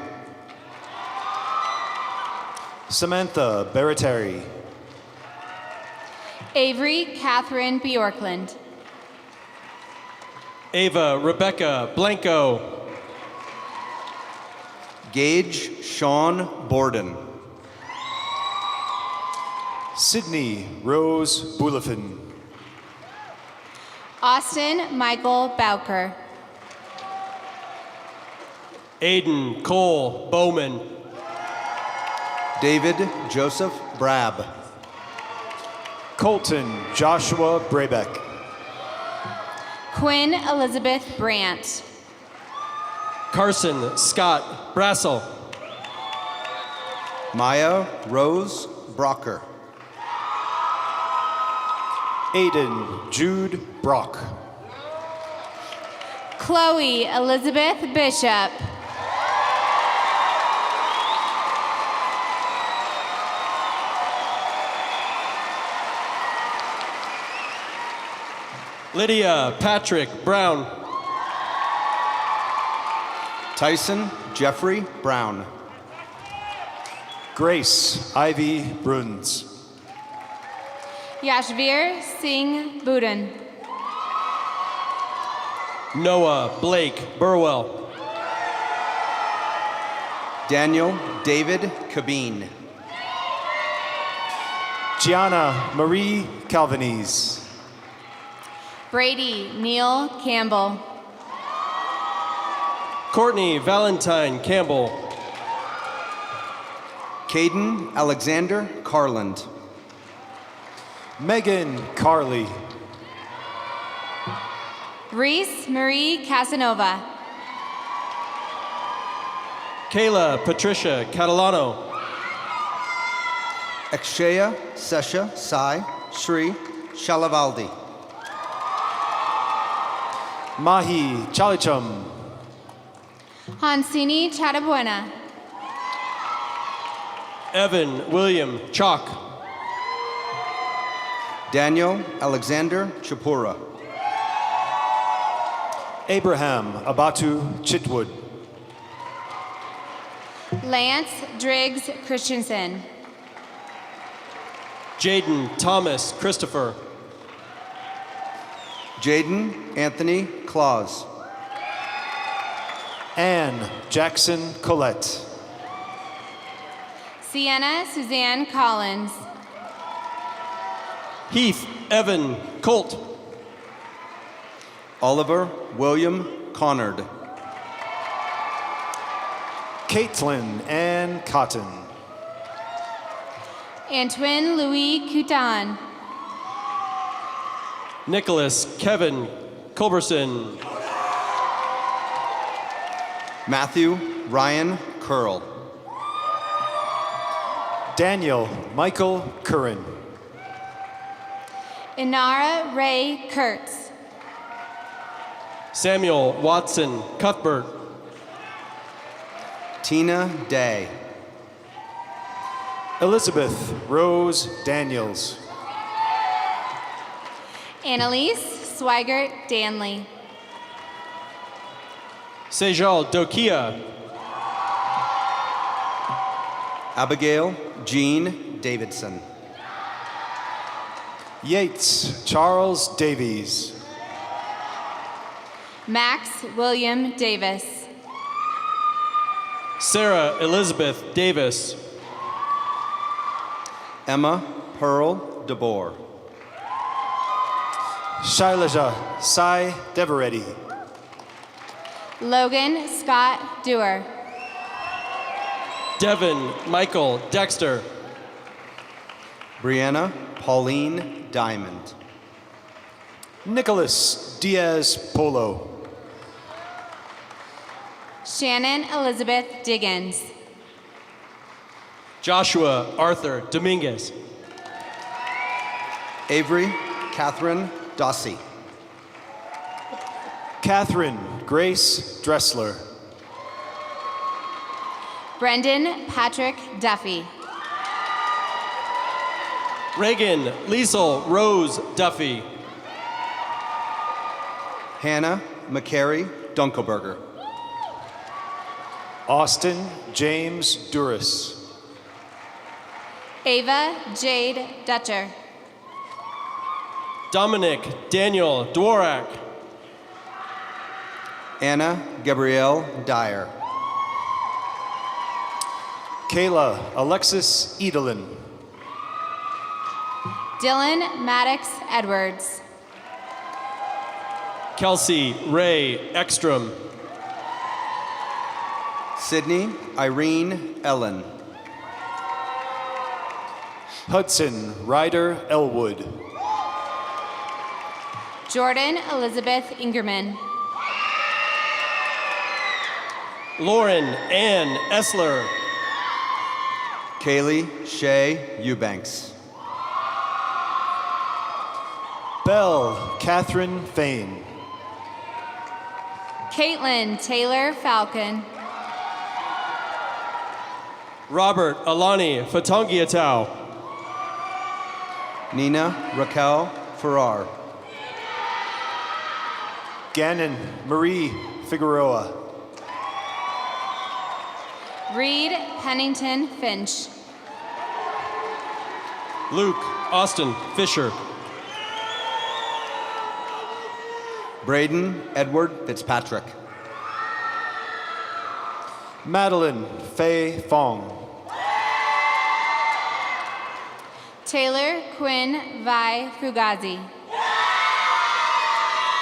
Samantha Baratari. Avery Catherine Bjorkland. Ava Rebecca Blanco. Gage Sean Borden. Sydney Rose Bulafin. Austin Michael Bowker. Aiden Cole Bowman. David Joseph Brab. Colton Joshua Brabeck. Quinn Elizabeth Brandt. Carson Scott Brassel. Maya Rose Brocker. Aiden Jude Brock. Chloe Elizabeth Bishop. Lydia Patrick Brown. Tyson Jeffrey Brown. Grace Ivy Bruns. Yashvir Singh Budin. Noah Blake Burwell. Daniel David Cabine. Gianna Marie Calvanese. Brady Neil Campbell. Courtney Valentine Campbell. Caden Alexander Carland. Megan Carley. Reese Marie Casanova. Kayla Patricia Catalano. Akshaya Sesha Sai Shri Shalavaldi. Mahi Chalichum. Hansini Chatabuena. Evan William Chalk. Daniel Alexander Chapura. Abraham Abatu Chitwood. Lance Driggs Christensen. Jaden Thomas Christopher. Jaden Anthony Claus. Anne Jackson Collette. Sienna Suzanne Collins. Heath Evan Colt. Oliver William Connard. Caitlin Ann Cotton. Antoine Louis Coutan. Nicholas Kevin Culberson. Matthew Ryan Curl. Daniel Michael Curran. Inara Ray Kurtz. Samuel Watson Cuthbert. Tina Day. Elizabeth Rose Daniels. Annalise Swigert Danley. Sejal Dokia. Abigail Jean Davidson. Yates Charles Davies. Max William Davis. Sarah Elizabeth Davis. Emma Pearl DeBoer. Shailaja Sai Deveretti. Logan Scott Dewar. Devin Michael Dexter. Brianna Pauline Diamond. Nicholas Diaz Polo. Shannon Elizabeth Diggins. Joshua Arthur Dominguez. Avery Catherine Dossie. Catherine Grace Dressler. Brendan Patrick Duffy. Reagan Liesel Rose Duffy. Hannah McCary Dunkelberger. Austin James Duras. Ava Jade Dutcher. Dominic Daniel Dworak. Anna Gabrielle Dyer. Kayla Alexis Edelin. Dylan Maddox Edwards. Kelsey Ray Ekstrom. Sydney Irene Ellen. Hudson Ryder Elwood. Jordan Elizabeth Ingerman. Lauren Ann Essler. Kaylee Shea Eubanks. Belle Catherine Fain. Caitlin Taylor Falcon. Robert Alani Fatongiatau. Nina Raquel Farrar. Gannon Marie Figueroa. Reed Pennington Finch. Luke Austin Fisher. Braden Edward Fitzpatrick. Madeline Faye Fong. Taylor Quinn Vi Fugazi.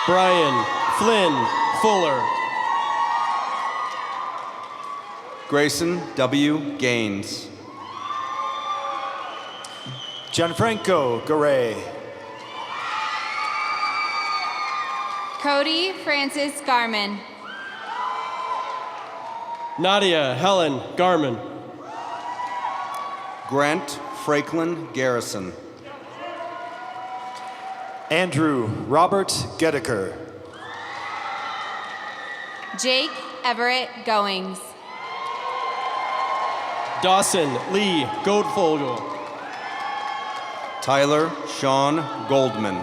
Brian Flynn Fuller. Grayson W. Gaines. Gianfranco Garay. Cody Francis Garman. Nadia Helen Garman. Grant Franklin Garrison. Andrew Robert Gedeker. Jake Everett Goings. Dawson Lee Goldfogel. Tyler Sean Goldman.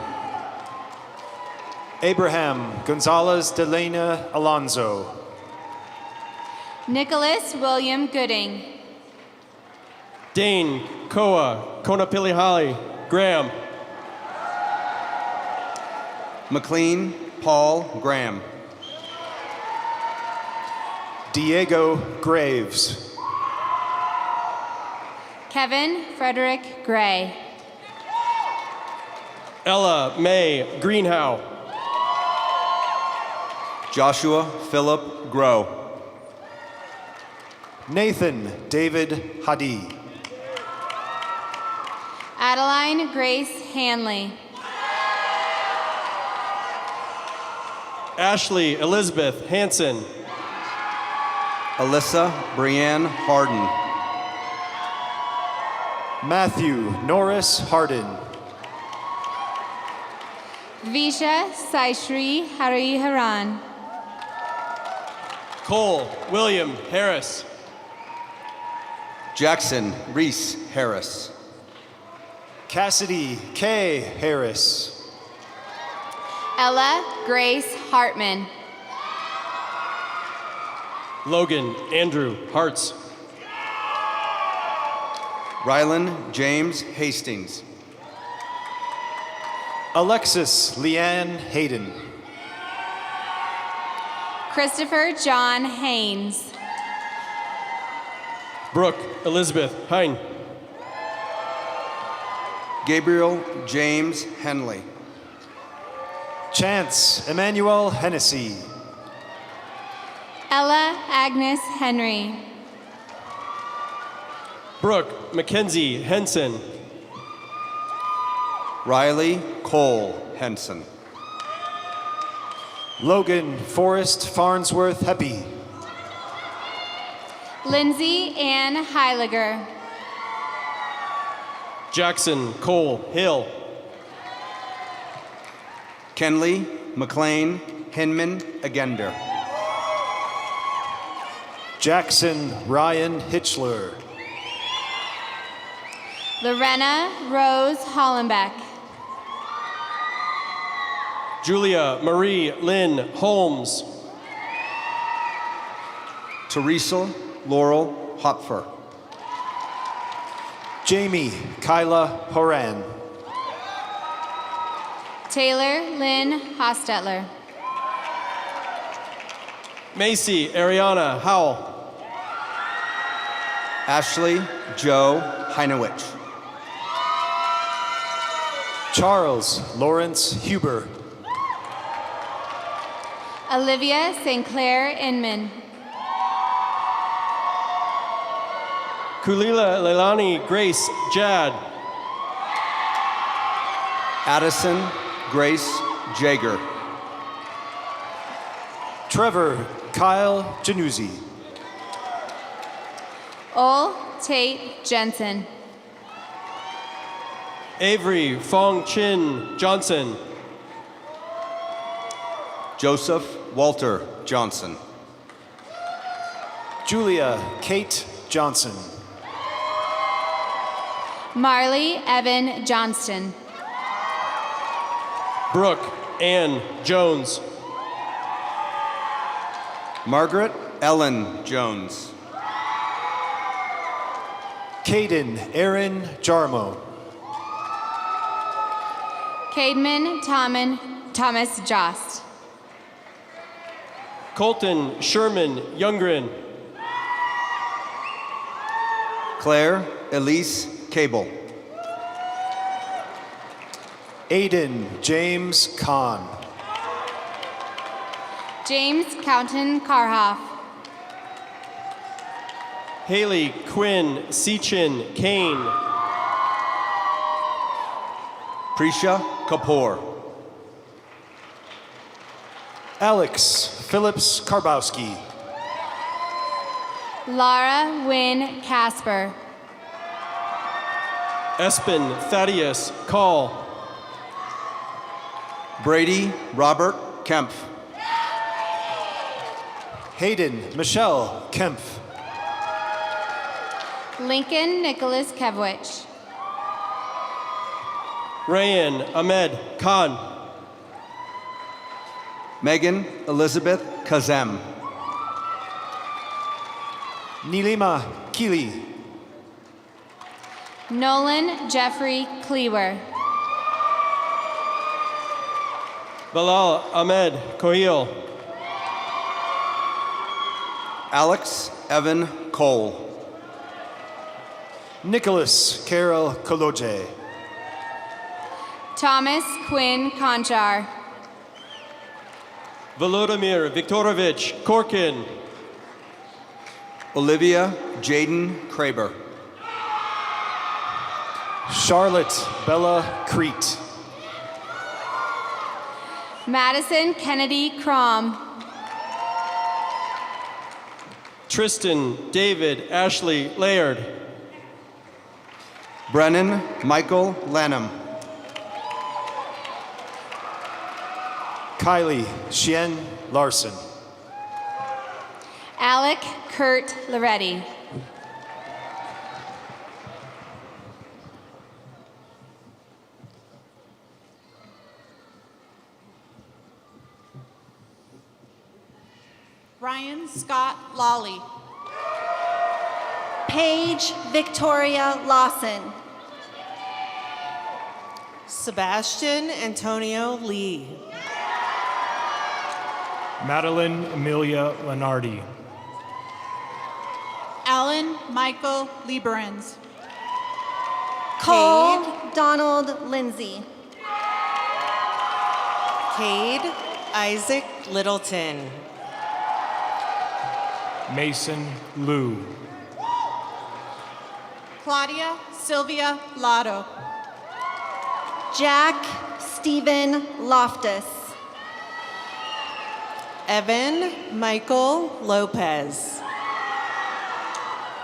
Abraham Gonzalez Delena Alonso. Nicholas William Gooding. Dane Koa Konapilihali Graham. McLean Paul Graham. Diego Graves. Kevin Frederick Gray. Ella May Greenhow. Joshua Philip Grow. Nathan David Hadi. Adeline Grace Hanley. Ashley Elizabeth Hanson. Alyssa Brianne Harden. Matthew Norris Harden. Visha Saishri Hariharan. Cole William Harris. Jackson Reese Harris. Cassidy K. Harris. Ella Grace Hartman. Logan Andrew Hartz. Rylan James Hastings. Alexis Leanne Hayden. Christopher John Haynes. Brooke Elizabeth Hine. Gabriel James Henley. Chance Emmanuel Hennessy. Ella Agnes Henry. Brooke Mackenzie Henson. Riley Cole Henson. Logan Forrest Farnsworth Heppy. Lindsay Ann Heiliger. Jackson Cole Hill. Kenley McLean Hinman Agender. Jackson Ryan Hitchler. Lorena Rose Hollenbeck. Julia Marie Lynn Holmes. Teresa Laurel Hopfer. Jamie Kyla Horan. Taylor Lynn Hostetler. Macy Ariana Howell. Ashley Joe Heinowich. Charles Lawrence Huber. Olivia St. Clair Inman. Kulila Leilani Grace Jad. Addison Grace Jager. Trevor Kyle Januzzi. Ol Tate Jensen. Avery Fong Chin Johnson. Joseph Walter Johnson. Julia Kate Johnson. Marley Evan Johnston. Brooke Ann Jones. Margaret Ellen Jones. Caden Aaron Jarmo. Cademan Thomas Jost. Colton Sherman Youngren. Claire Elise Cable. Aiden James Kahn. James Counton Carhoff. Haley Quinn Seachin Kane. Prisha Kapoor. Alex Phillips Karbowski. Lara Wynn Casper. Espen Thaddeus Call. Brady Robert Kempf. Hayden Michelle Kempf. Lincoln Nicholas Kevwich. Rayan Ahmed Khan. Megan Elizabeth Kazem. Nilima Kili. Nolan Jeffrey Cleaver. Bilal Ahmed Kohil. Alex Evan Cole. Nicholas Carol Koloje. Thomas Quinn Conchar. Volodymyr Viktorovich Korkin. Olivia Jaden Kraber. Charlotte Bella Crete. Madison Kennedy Crom. Tristan David Ashley Laird. Brennan Michael Lanham. Kylie Shien Larson. Alec Kurt Loretti. Ryan Scott Lawley. Paige Victoria Lawson. Sebastian Antonio Lee. Madeline Amelia Lenardi. Alan Michael Lieberens. Cole Donald Lindsay. Cade Isaac Littleton. Mason Liu. Claudia Sylvia Lotto. Jack Stephen Loftus. Evan Michael Lopez.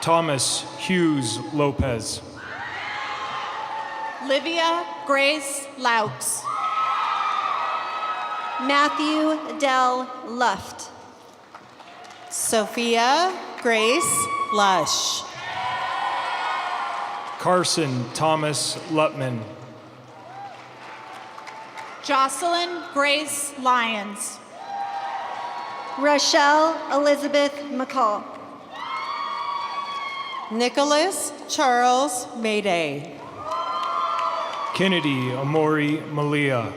Thomas Hughes Lopez. Livia Grace Laux. Matthew Dell Luft. Sophia Grace Lush. Carson Thomas Lutman. Jocelyn Grace Lyons. Rochelle Elizabeth McCall. Nicholas Charles Mayday. Kennedy Amori Malia.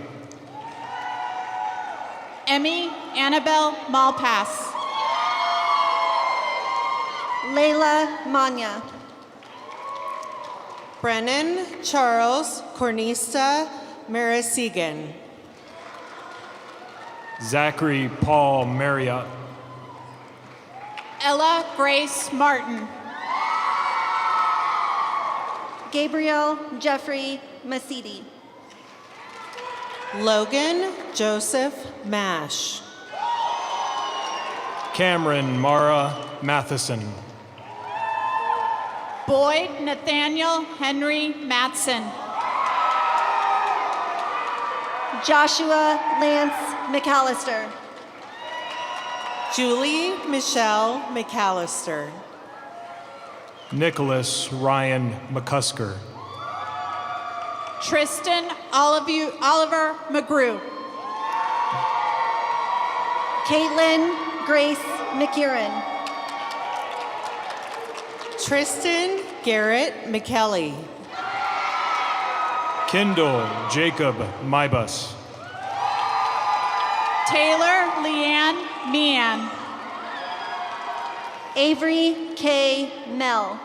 Emmy Annabelle Malpass. Layla Manya. Brennan Charles Cornista Marasigan. Zachary Paul Marriott. Ella Grace Martin. Gabriel Jeffrey Masidi. Logan Joseph Mash. Cameron Mara Matheson. Boyd Nathaniel Henry Matson. Joshua Lance McAllister. Julie Michelle McAllister. Nicholas Ryan McCusker. Tristan Oliver McGrew. Caitlin Grace McEwen. Tristan Garrett McKelly. Kendall Jacob Mybus. Taylor Leanne Meehan. Avery K. Mell.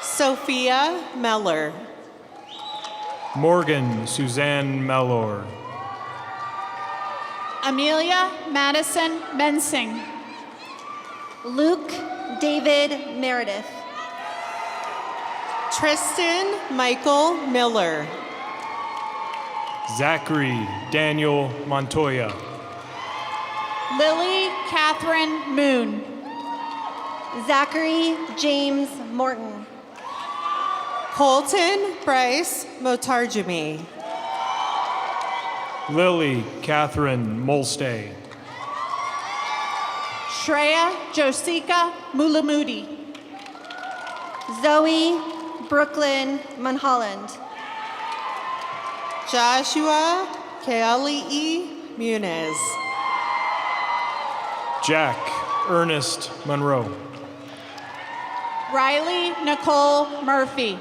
Sophia Meller. Morgan Suzanne Mellor. Amelia Madison Mensing. Luke David Meredith. Tristan Michael Miller. Zachary Daniel Montoya. Lily Catherine Moon. Zachary James Morton. Colton Bryce Motarjami. Lily Catherine Molstay. Shreya Josika Mulamudi. Zoe Brooklyn Munholland. Joshua Keali'i Muniz. Jack Ernest Monroe. Riley Nicole Murphy.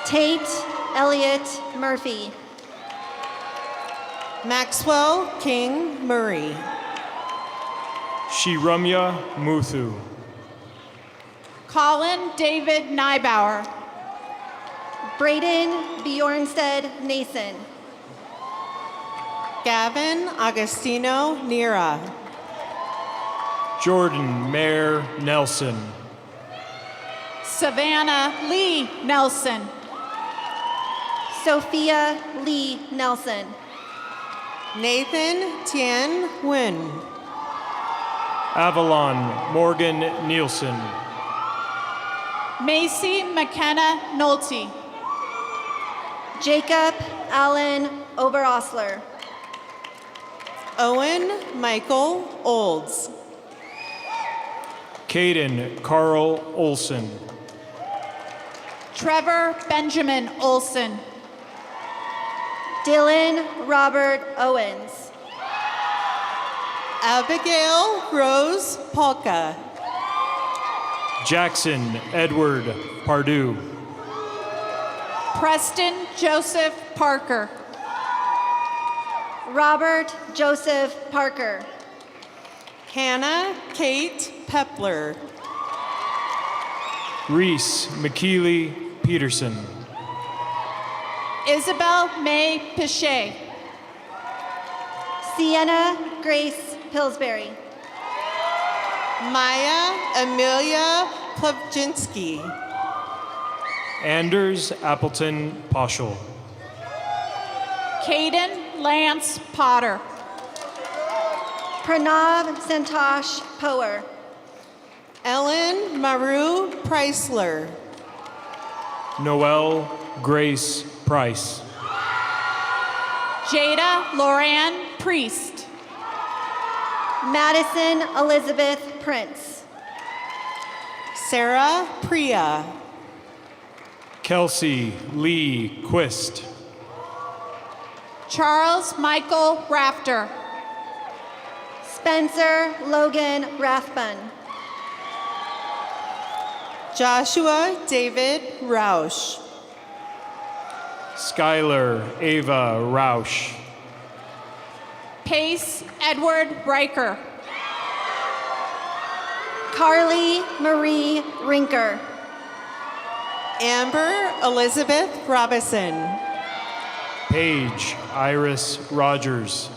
Tate Elliott Murphy. Maxwell King Murray. Shirumya Muthu. Colin David Nybauer. Braden Bjornstead Nason. Gavin Agostino Nira. Jordan Mayer Nelson. Savannah Lee Nelson. Sophia Lee Nelson. Nathan Tien Nguyen. Avalon Morgan Nielsen. Macy McKenna Nolte. Jacob Allen Oberosler. Owen Michael Olds. Caden Carl Olson. Trevor Benjamin Olson. Dylan Robert Owens. Abigail Rose Polka. Jackson Edward Pardue. Preston Joseph Parker. Robert Joseph Parker. Hannah Kate Pepler. Reese McKeely Peterson. Isabel May Pichet. Sienna Grace Pillsbury. Maya Amelia Plubczynski. Anders Appleton Poschel. Caden Lance Potter. Pranav Santosh Power. Ellen Maru Preisler. Noelle Grace Price. Jada Loran Priest. Madison Elizabeth Prince. Sarah Priya. Kelsey Lee Quist. Charles Michael Rafter. Spencer Logan Rathbun. Joshua David Roush. Skylar Ava Roush. Pace Edward Riker. Carly Marie Rinker. Amber Elizabeth Robinson. Paige Iris Rogers.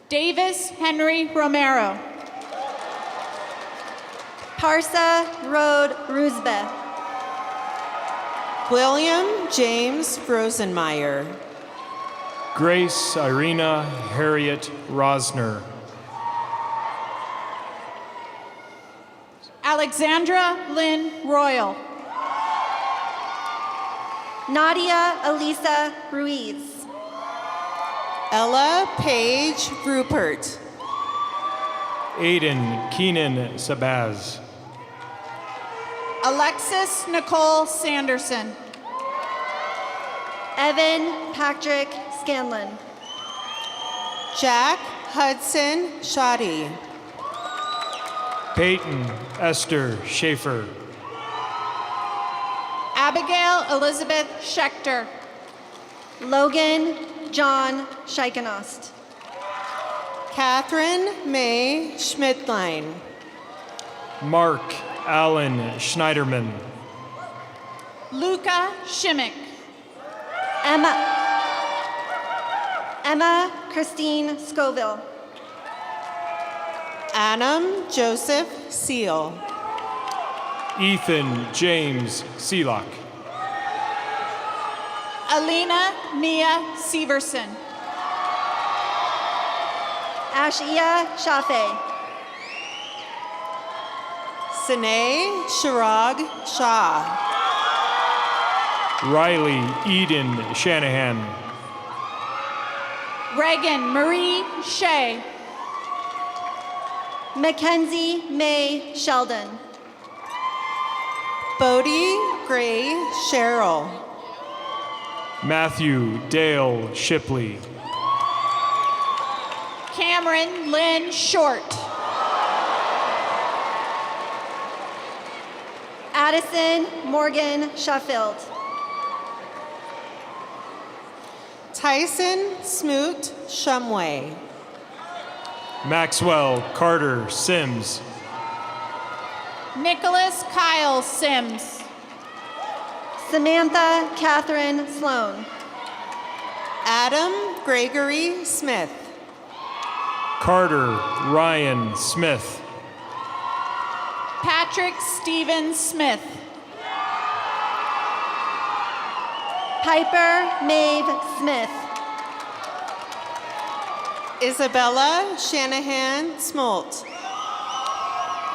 Davis Henry Romero. Parsa Road Rusbeth. William James Rosenmeyer. Grace Irina Harriet Rosner. Alexandra Lynn Royal. Nadia Elisa Ruiz. Ella Page Rupert. Aiden Keenan Sabaz. Alexis Nicole Sanderson. Evan Patrick Scanlon. Jack Hudson Shoddy. Peyton Esther Schaefer. Abigail Elizabeth Schechter. Logan John Scheikenost. Catherine May Schmidtlein. Mark Allen Schneiderman. Luca Shimmick. Emma Christine Scoville. Adam Joseph Seal. Ethan James Seelock. Alina Nia Severson. Ashia Shafe. Sine Shirag Shah. Riley Eden Shanahan. Reagan Marie Shea. Mackenzie May Sheldon. Bodie Gray Sherrill. Matthew Dale Shipley. Cameron Lynn Short. Addison Morgan Sheffield. Tyson Smoot Shumway. Maxwell Carter Sims. Nicholas Kyle Sims. Samantha Catherine Sloan. Adam Gregory Smith. Carter Ryan Smith. Patrick Stephen Smith. Piper Maeve Smith. Isabella Shanahan Smolt.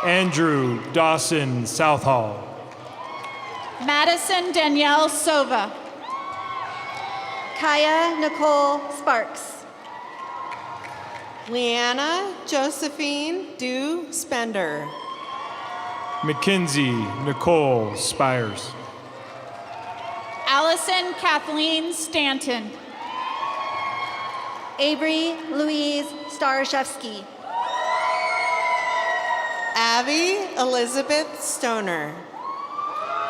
Andrew Dawson Southall. Madison Danielle Sova. Kaya Nicole Sparks. Leanna Josephine Dew Spender. Mackenzie Nicole Spires. Allison Kathleen Stanton. Avery Louise Starashevsky. Abby Elizabeth Stoner.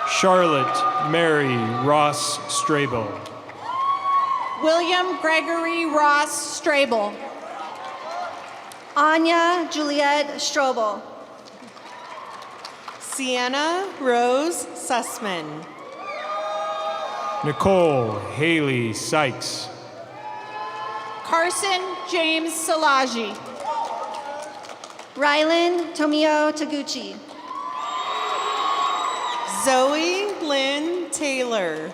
Charlotte Mary Ross Strabel. William Gregory Ross Strabel. Anya Juliette Strobel. Sienna Rose Sussman. Nicole Haley Sykes. Carson James Salaji. Rylan Tomio Taguchi. Zoe Lynn Taylor.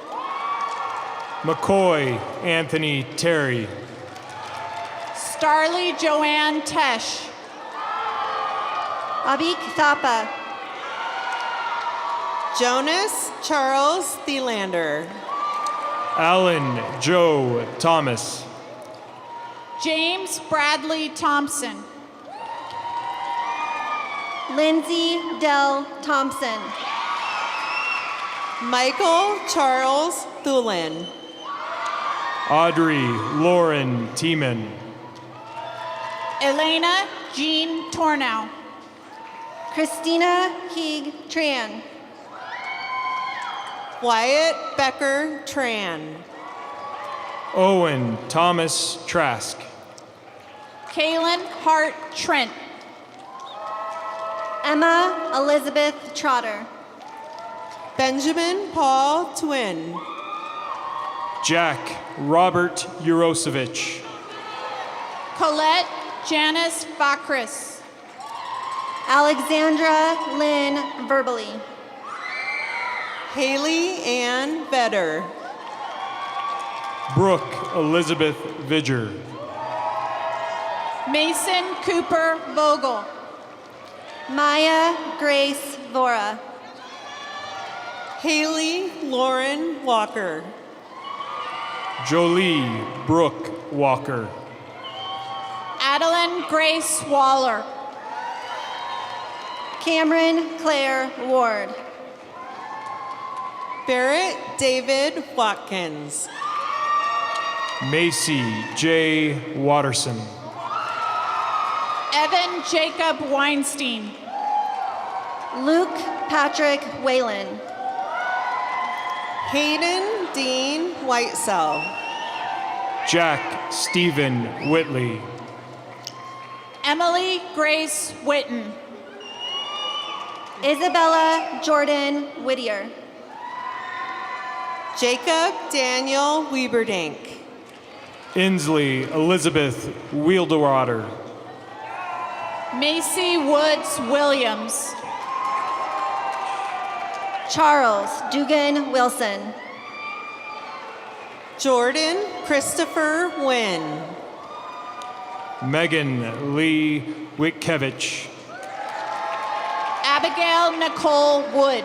McCoy Anthony Terry. Starly Joanne Tesh. Abik Thapa. Jonas Charles Thielander. Alan Joe Thomas. James Bradley Thompson. Lindsay Dell Thompson. Michael Charles Thulin. Audrey Lauren Tiemann. Elena Jean Tornow. Christina Heeg Tran. Wyatt Becker Tran. Owen Thomas Trask. Kaylin Hart Trent. Emma Elizabeth Trotter. Benjamin Paul Twin. Jack Robert Urosevich. Colette Janice Bakris. Alexandra Lynn Verbally. Haley Ann Vedder. Brooke Elizabeth Vidger. Mason Cooper Vogel. Maya Grace Vora. Haley Lauren Walker. Jolie Brooke Walker. Adeline Grace Waller. Cameron Claire Ward. Barrett David Watkins. Macy J. Watterson. Evan Jacob Weinstein. Luke Patrick Whalen. Hayden Dean Whitesell. Jack Stephen Whitley. Emily Grace Witten. Isabella Jordan Whittier. Jacob Daniel Wieberdink. Inslee Elizabeth Wielderwater. Macy Woods Williams. Charles Dugan Wilson. Jordan Christopher Wynn. Megan Lee Witkevich. Abigail Nicole Wood.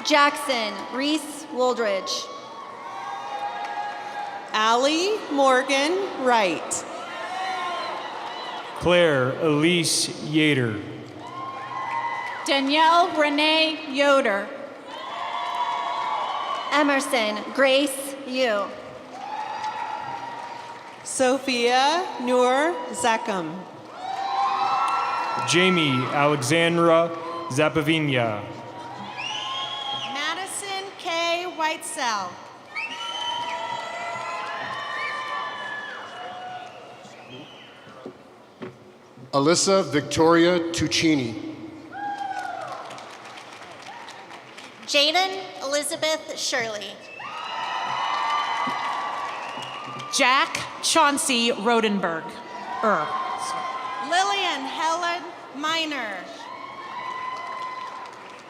Jackson Reese Woldridge. Allie Morgan Wright. Claire Elise Yater. Danielle Renee Yoder. Emerson Grace Yu. Sophia Noor Zakam. Jamie Alexandra Zapavinia. Madison K. Whitesell. Alyssa Victoria Tuccini. Jaden Elizabeth Shirley. Jack Chauncey Rodenberg. Lillian Helen Miner.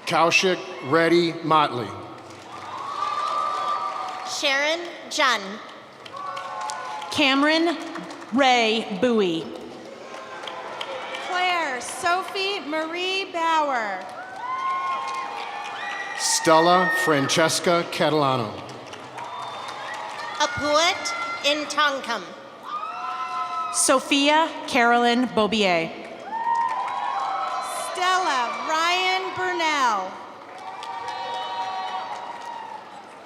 Kaushik Reddy Motley. Sharon Jun. Cameron Ray Bowie. Claire Sophie Marie Bauer. Stella Francesca Catalano. Apuet Intongkum. Sophia Carolyn Bobier. Stella Ryan Burnell.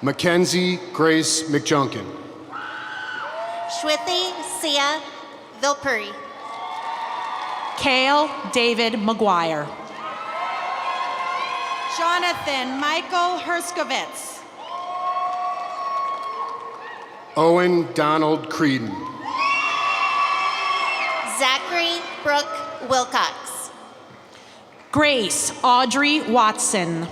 Mackenzie Grace McJunkin. Shwithi Sia Vilpuri. Kale David McGuire. Jonathan Michael Herskovitz. Owen Donald Creedon. Zachary Brooke Wilcox. Grace Audrey Watson.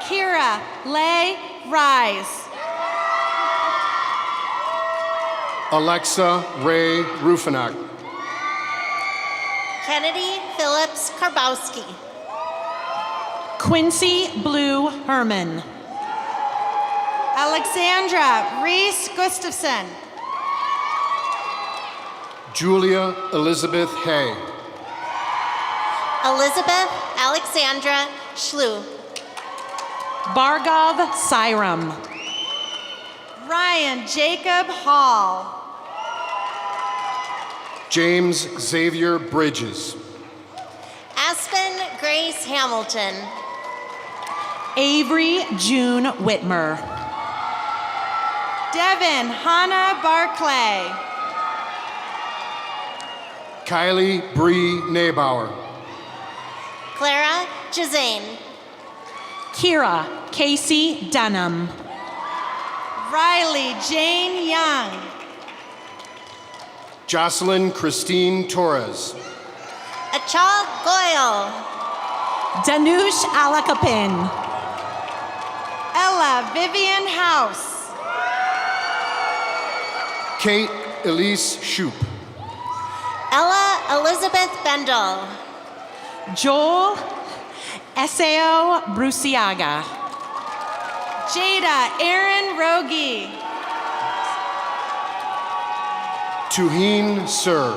Kira Leigh Rise. Alexa Ray Rufinak. Kennedy Phillips Karbowski. Quincy Blue Herman. Alexandra Reese Gustafson. Julia Elizabeth Hay. Elizabeth Alexandra Schlu. Bargov Siram. Ryan Jacob Hall. James Xavier Bridges. Aspen Grace Hamilton. Avery June Whitmer. Devin Hannah Barclay. Kylie Bree Neubauer. Clara Jazane. Kira Casey Dunham. Riley Jane Young. Jocelyn Christine Torres. Achal Goyle. Danush Alakapin. Ella Vivian House. Kate Elise Shoup. Ella Elizabeth Bendel. Joel Eseo Bruciaga. Jada Aaron Rogie. Tuheen Sir.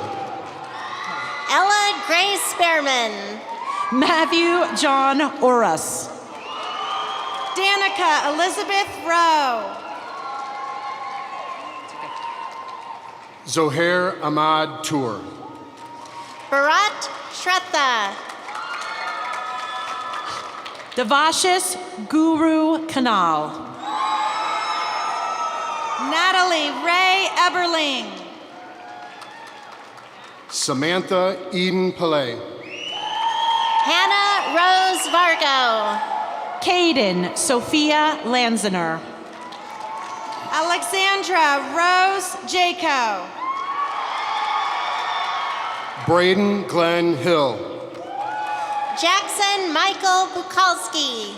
Ella Grace Spearman. Matthew John Oras. Danica Elizabeth Rowe. Zohair Ahmad Tour. Bharat Shraddha. Devashis Guru Kanal. Natalie Ray Eberling. Samantha Eden Pillay. Hannah Rose Vargo. Caden Sophia Lanziner. Alexandra Rose Jaco. Braden Glenn Hill. Jackson Michael Bukalski.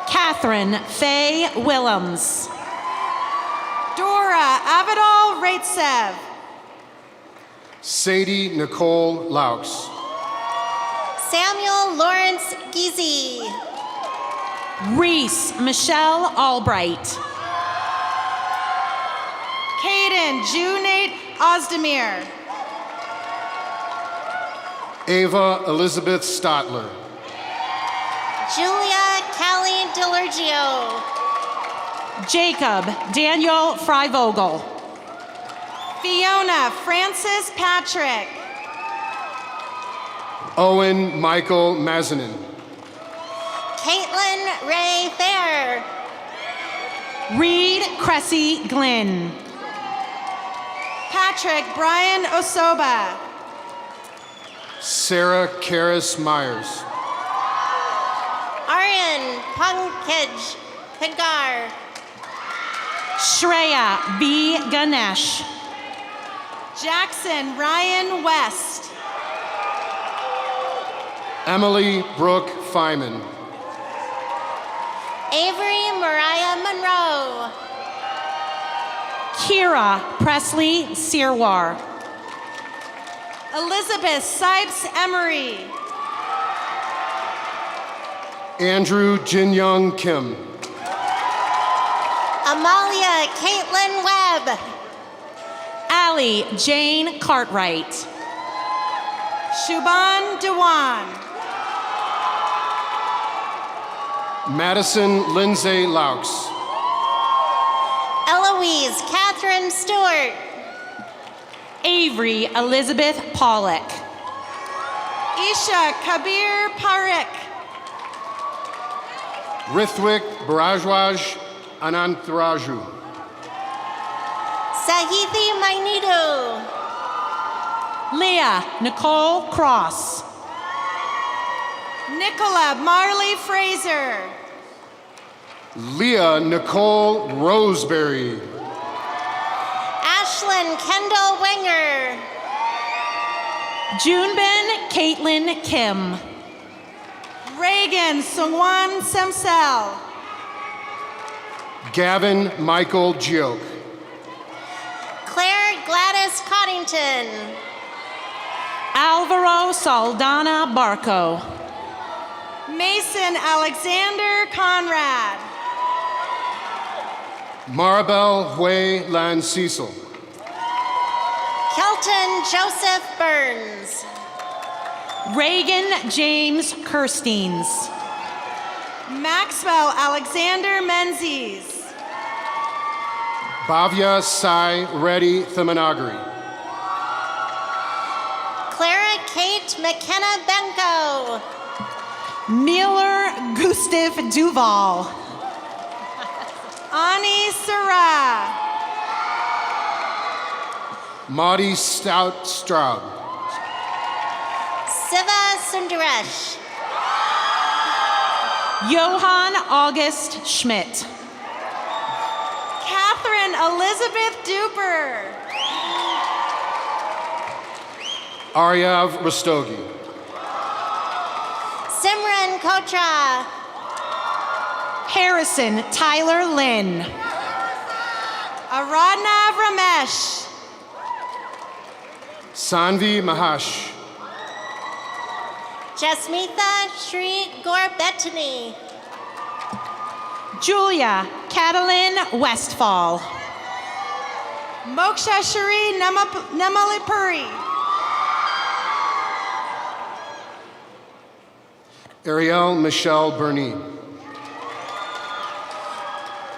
Catherine Faye Willems. Dora Avidal Raitsev. Sadie Nicole Laux. Samuel Lawrence Giese. Reese Michelle Albright. Caden Junate Ozdemir. Ava Elizabeth Stotler. Julia Callie DeLurgio. Jacob Daniel Freivogel. Fiona Francis Patrick. Owen Michael Mazinin. Caitlin Ray Fair. Reed Cressy Glenn. Patrick Brian Osoba. Sarah Karis Myers. Aryan Pankaj Pagar. Shreya B. Ganesh. Jackson Ryan West. Emily Brooke Feynman. Avery Mariah Monroe. Kira Presley Sirwar. Elizabeth Sipes Emery. Andrew Jin Young Kim. Amalia Caitlin Webb. Allie Jane Cartwright. Shuban Dewan. Madison Lindsay Laux. Eloise Catherine Stewart. Avery Elizabeth Pollock. Isha Kabir Parik. Rithwik Barajwaj Anantharaju. Sahithi Mainidu. Leah Nicole Cross. Nicola Marley Fraser. Leah Nicole Roseberry. Ashlyn Kendall Wenger. Junebin Caitlin Kim. Reagan Sungwan Semsel. Gavin Michael Gioke. Claire Gladys Coddington. Alvaro Saldana Barco. Mason Alexander Conrad. Maribel Hui Lan Cecil. Kelton Joseph Burns. Reagan James Kirsteins. Maxwell Alexander Menzies. Bhavya Sai Reddy Thimanagari. Clara Kate McKenna Benko. Miller Gustav Duval. Ani Sarah. Maudie Stout Stroud. Siva Sundaresh. Johann August Schmidt. Catherine Elizabeth Duper. Aryav Rastogi. Simran Kotra. Harrison Tyler Lynn. Aradna Ramesh. Sanvi Mahash. Jasmitha Shri Gorbetani. Julia Catalin Westfall. Moksha Shri Namalipuri. Ariel Michelle Bernie.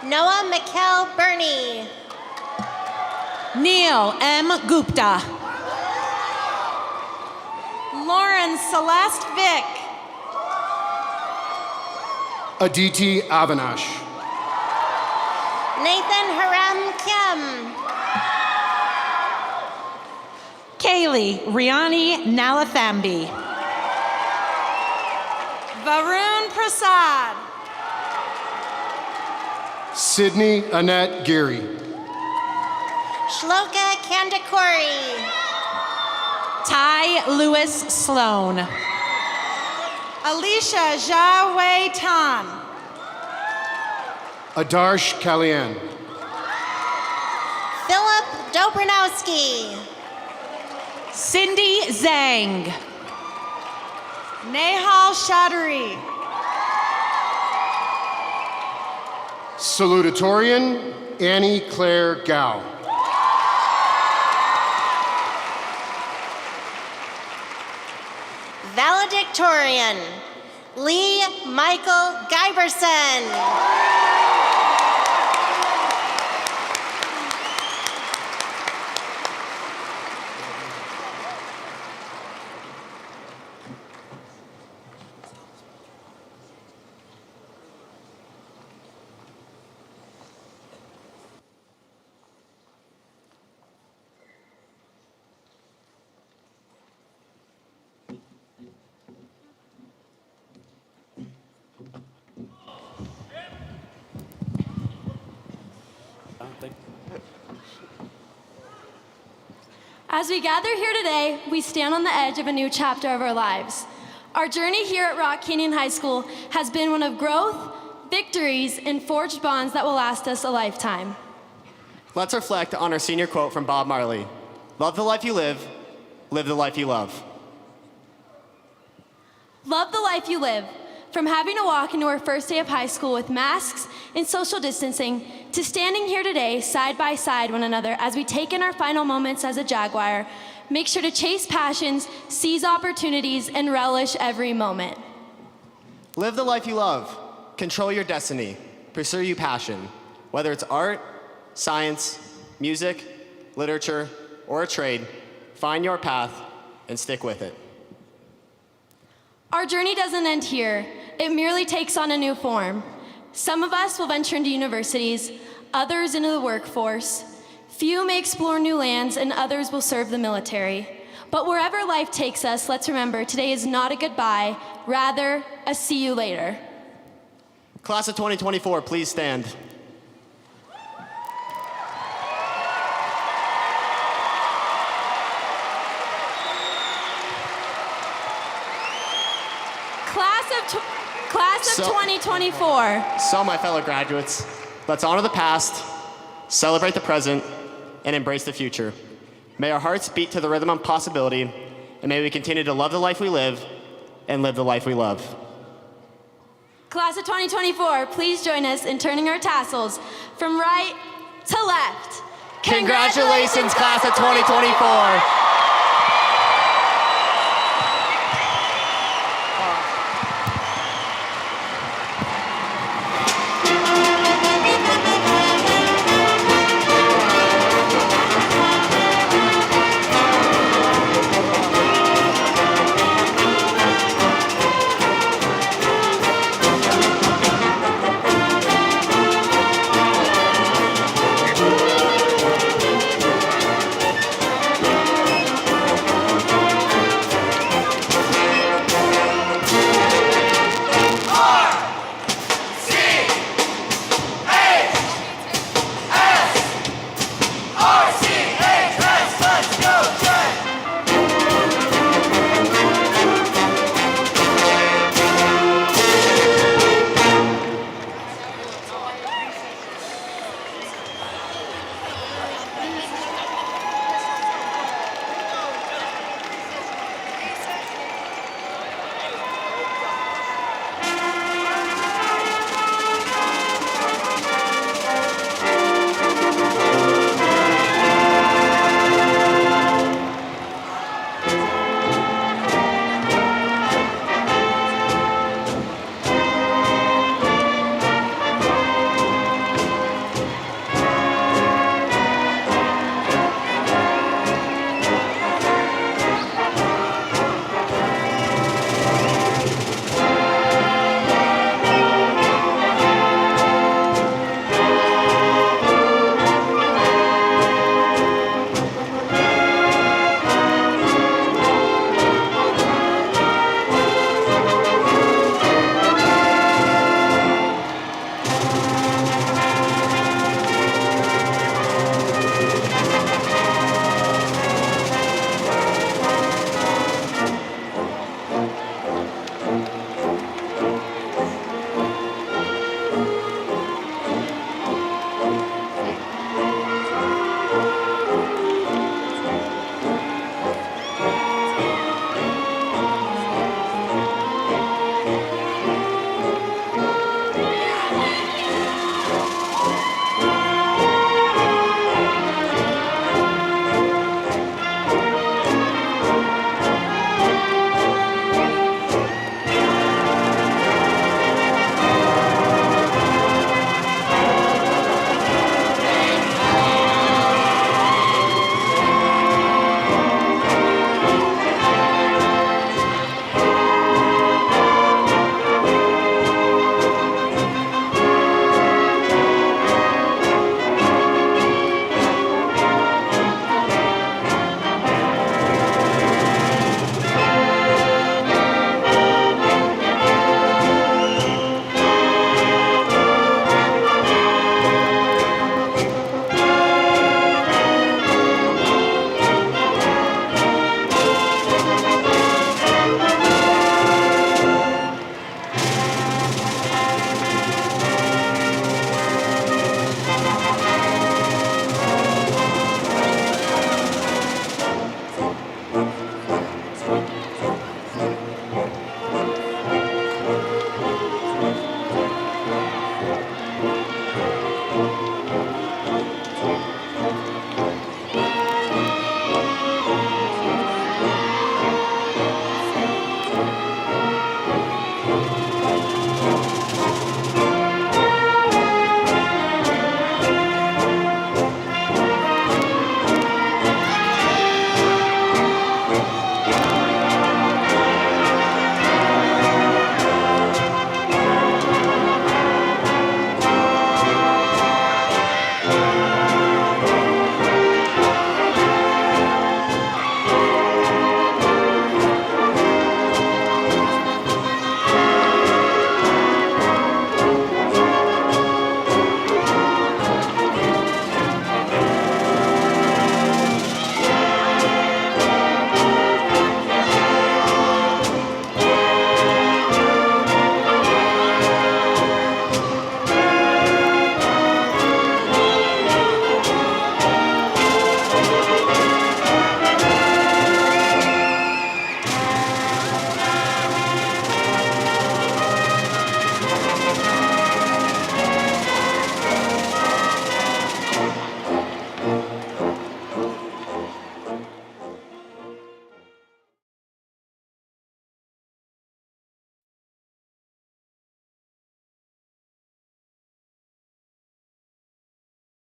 Noah Mikkel Burney. Neil M. Gupta. Lauren Celeste Vick. Aditi Avinash. Nathan Haram Kim. Kaylee Riani Nalathambi. Varun Prasad. Sydney Annette Geary. Shloka Kandakori. Ty Lewis Sloan. Alicia Jia Wei Tan. Adarsh Kalyan. Philip Dobranowski. Cindy Zhang. Nehal Chaudhary. Salutatorian Annie Claire Gao. Valedictorian Lee Michael Giberson. As we gather here today, we stand on the edge of a new chapter of our lives. Our journey here at Rock Canyon High School has been one of growth, victories, and forged bonds that will last us a lifetime. Let's reflect on our senior quote from Bob Marley. Love the life you live the life you love. Love the life you live. From having to walk into our first day of high school with masks and social distancing, to standing here today side by side one another as we take in our final moments as a Jaguar, make sure to chase passions, seize opportunities, and relish every moment. Live the life you love. Control your destiny. Pursue your passion. Whether it's art, science, music, literature, or a trade, find your path and stick with it. Our journey doesn't end here. It merely takes on a new form. Some of us will venture into universities, others into the workforce. Few may explore new lands, and others will serve the military. But wherever life takes us, let's remember today is not a goodbye, rather a see you later. Class of 2024, please stand. Class of 2024. So, my fellow graduates, let's honor the past, celebrate the present, and embrace the future. May our hearts beat to the rhythm of possibility, and may we continue to love the life we live and live the life we love. Class of 2024, please join us in turning our tassels from right to left. Congratulations, class of 2024.